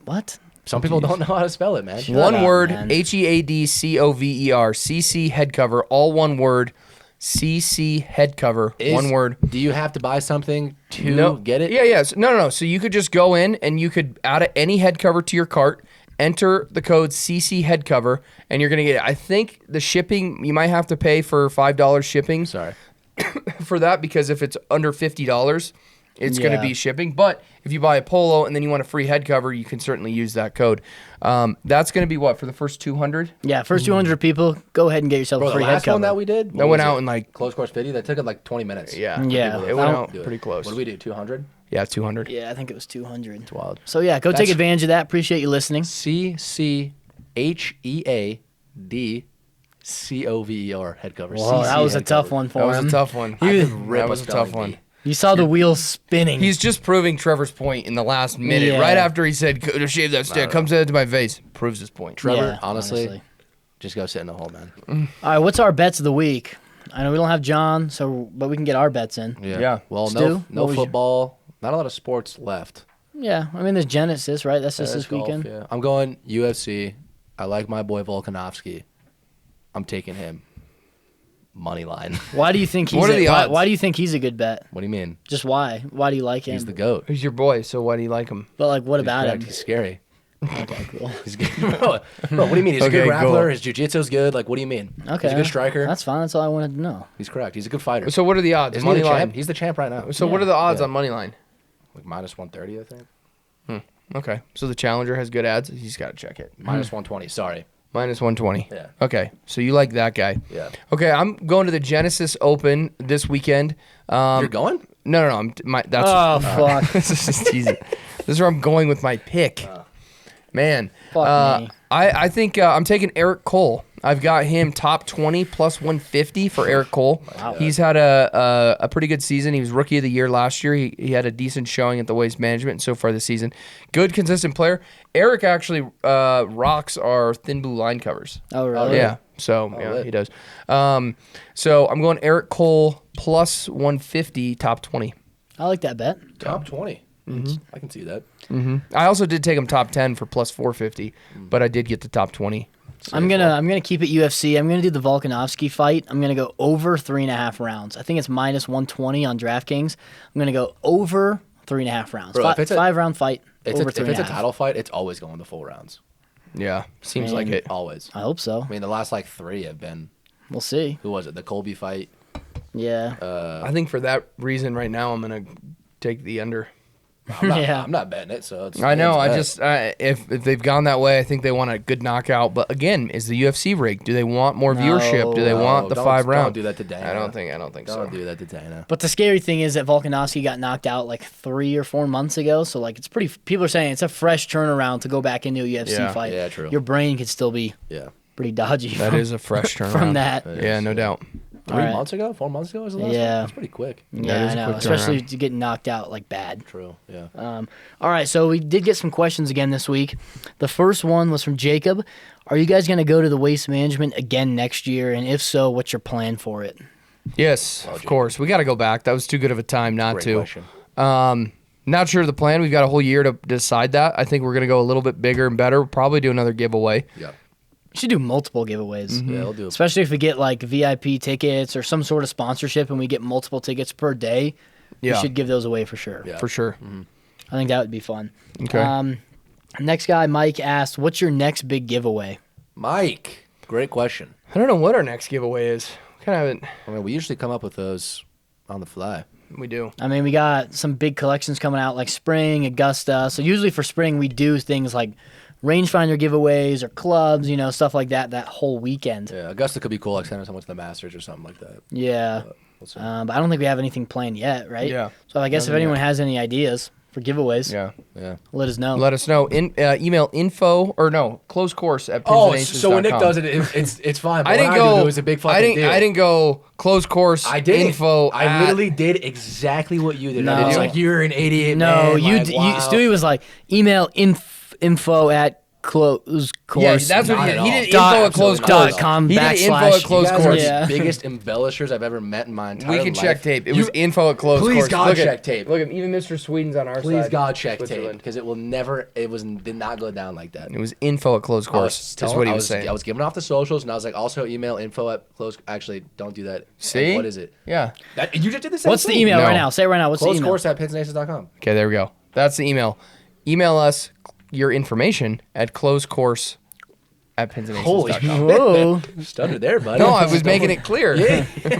What? Some people don't know how to spell it, man. Shut One up, word, man. HEADCOVER, CC head cover, all one word, CC head cover. One word. Do you have to buy something to get it? Yeah, yeah. No. So you could just go in and you could add any head cover to your cart, enter the code CC head cover, and you're going to get it. I think the shipping, you might have to pay for $5 shipping. Sorry. For that, because if it's under $50, it's going to be shipping. But if you buy a polo and then you want a free head cover, you can certainly use that code. That's going to be what, for the first 200? Yeah, first 200 people, go ahead and get yourself Bro, a the free head last cover. one that we did, That went out in like close course 50. That took it like 20 minutes. yeah, Yeah. it went I out Do it. pretty close. What did we do? 200. Yeah, 200. Yeah, I think it was 200. Wild. So yeah, go take That's- advantage of that. Appreciate you listening. CCHEADCOVER head cover. Whoa, that CC was a head tough cover. one for That was him. a tough one. I could That rip was a a tough spelling one. bee. You saw the wheels spinning. He's just proving Trevor's point in the last minute, Yeah. right after he said, "Go to shave that stick." Comes into my face, proves his point. Trevor, Yeah, honestly, just go sit in the hole, man. All right, what's our bets of the week? I know we don't have John, but we can get our bets in. Yeah. Well, Stu, no what was your- football. Not a lot of sports left. Yeah, I mean there's Genesis, right? That's just There's this golf, weekend. yeah. I'm going UFC. I like my boy Volkanovski. I'm taking him. Money line. Why do you think he's What are the odds? why do you think he's a good bet? What do you mean? Just why? Why do you like him? He's the GOAT. He's your boy, so why do you like him? But like, what He's about him? correct. He's scary. Okay, cool. He's good. Bro, what do you mean? He's a Okay, good grappler. cool. His jiu-jitsu's good. Like, what do you mean? Okay, He's a good striker. That's fine. That's all I wanted to know. He's correct. He's a good fighter. So what are the odds? Isn't he Money the line. champ? He's the champ right now. So what are the odds Yeah. on money line? Like minus 130, I think. Okay, so the challenger has good odds. He's got to check it. Minus 120. Sorry. Minus 120. Yeah. Okay, so you like that guy? Yeah. Okay, I'm going to the Genesis Open this weekend. You're going? No. That's Oh fuck! this is just easy. This is where I'm going with my pick. Man, Fuck me. I think I'm taking Eric Cole. I've got him top 20 plus 150 for Eric Cole. Wow. He's had a pretty good season. He was Rookie of the Year last year. He had a decent showing at the Waste Management so far this season. Good, consistent player. Eric actually rocks our thin blue line covers. Oh really? Yeah, so lit. he does. So I'm going Eric Cole plus 150 top 20. I like that bet. Top 20. I can see that. I also did take him top 10 for plus 450, but I did get the top 20. I'm gonna keep it UFC. I'm gonna do the Volkanovski fight. I'm gonna go over 3.5 rounds. I think it's minus 120 on DraftKings. I'm gonna go over 3.5 rounds. Bro, if it's a- 5-round fight. If over it's a 3.5. title fight, it's always going to full rounds. Yeah, seems like Man. it. Always. I hope so. I mean, the last like 3 have been. We'll see. Who was it? The Colby fight. Yeah. I think for that reason, right now, I'm gonna take the under. Yeah. I'm not betting it, so it's. I know. it's bet. If they've gone that way, I think they want a good knockout. But again, is the UFC rigged? Do they want more viewership? Do they No, want the don't- 5 round? Don't do that to Dana. I don't think so. Don't do that to Dana. But the scary thing is that Volkanovski got knocked out like 3 or 4 months ago. So like it's pretty. People are saying it's a fresh turnaround to go back into a UFC Yeah. fight. Yeah, true. Your brain could still be Yeah. pretty dodgy. That is a fresh turnaround from that. Yeah, no doubt. 3 Alright. months ago? 4 months ago was the last Yeah. one? That's pretty quick. Yeah, is I a know. quick Especially turnaround. to get knocked out like bad. True. Yeah. All right, so we did get some questions again this week. The first one was from Jacob. Are you guys going to go to the Waste Management again next year? And if so, what's your plan for it? Yes, of course. We got to go back. That was too good of a time not Great to. question. Not sure of the plan. We've got a whole year to decide that. I think we're going to go a little bit bigger and better. We'll probably do another giveaway. Yeah. We should do multiple giveaways. Mm-hmm. Yeah, we'll do. Especially if we get like VIP tickets or some sort of sponsorship and we get multiple tickets per day. Yeah. We should give those away for sure. Yeah. For sure. I think that would be fun. Okay. Next guy, Mike, asked, what's your next big giveaway? Mike, great question. I don't know what our next giveaway is. We kind of haven't. I mean, we usually come up with those on the fly. We do. I mean, we got some big collections coming out like spring, Augusta. So usually for spring, we do things like rangefinder giveaways or clubs, stuff like that whole weekend. Yeah, Augusta could be cool, like sending someone to the Masters or something like that. Yeah. We'll see. But I don't think we have anything planned yet, right? Yeah. So I guess if Nothing anyone yet. has any ideas for giveaways, Yeah. Yeah. let us know. Let us know. Email info or no, close course at So when Nick pinsandaces.com. does it, it's fine. But I didn't when go. do it was a big fucking I didn't. deal. I didn't go close course. I did. Info. I at- literally did exactly what you did. No. I was like, you're an idiot. no, man. you, Like, wow. Stewie was like, email info at close course. Yeah, that's what Not he at did. He all. did info at close Absolutely not course. at all. He did info /. at close You guys are course. the Yeah. biggest embellishers I've ever met in my entire We life. can check tape. It was info at close Please course. God, Look check at, tape. Look at even Mr. Sweden's on our side. Please God check tape Switzerland. because did not go down like that. It was info at close I course. was That's what he was I saying. was giving off the socials and I was like, also email info at close. Actually, don't do that. See? Like, what is it? Yeah. You just did the same What's the thing. email No. right now? Say it right now. What's the email? Closecourse at pinsandnations.com. Okay, there we go. That's the email. Email us your information at closecourse at pinsandnations.com. Whoa. Stuttered there, buddy. No, I was making it clear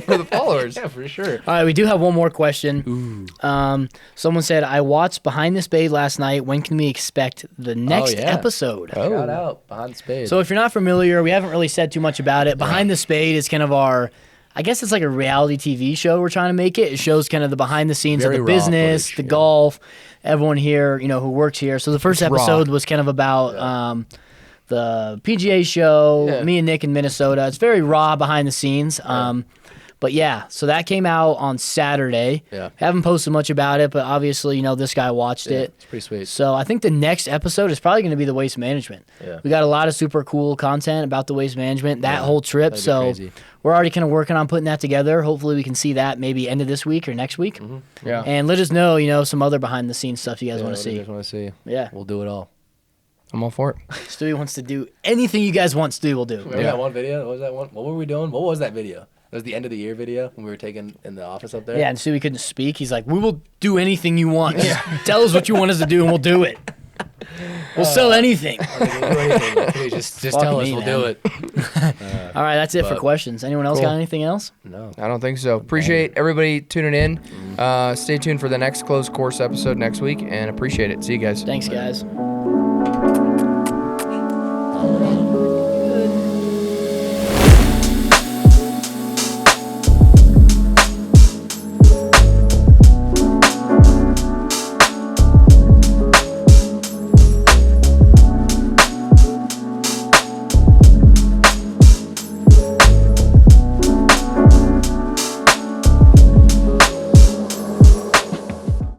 for the followers. Yeah, for sure. All right, we do have one more question. Someone said, I watched Behind the Spade last night. When can we expect the next yeah. episode? Shout out behind the spade. So if you're not familiar, we haven't really said too much about it. Behind the Spade is kind of our, I guess it's like a reality TV show we're trying to make it. It shows kind of the behind the scenes Very of the raw business, footage, the yeah. golf, everyone here, who works here. So the first It's raw. episode was kind of about the PGA show, Yeah. me and Nick in Minnesota. It's very raw behind the scenes. But yeah, so that came out on Saturday. Yeah. Haven't posted much about it, but obviously, this guy watched Yeah, it. it's pretty sweet. So I think the next episode is probably going to be the waste management. Yeah. We got a lot of super cool content about the waste management, that whole trip. that'd be So crazy. we're already kind of working on putting that together. Hopefully we can see that maybe end of this week or next week. Yeah. And let us know, some other behind the scenes stuff you guys want to What do you see. guys want to see? Yeah. We'll do it all. I'm all for it. Stewie wants to do anything you guys want Stewie will do. Remember that one video? What was that one? What were we doing? What was that video? That was the end of the year video when we were taking in the office up there. Yeah, and Stewie couldn't speak. He's like, we will do anything you want. Just tell us what you want us to do and we'll do it. We'll sell anything. We'll do anything. Please just Fuck tell us. me, We'll man. do it. All right, that's it for But- questions. Anyone else Cool. got anything else? No. I don't think so. Appreciate everybody tuning in. Stay tuned for the next closed course episode next week and appreciate it. See you guys. Thanks, guys.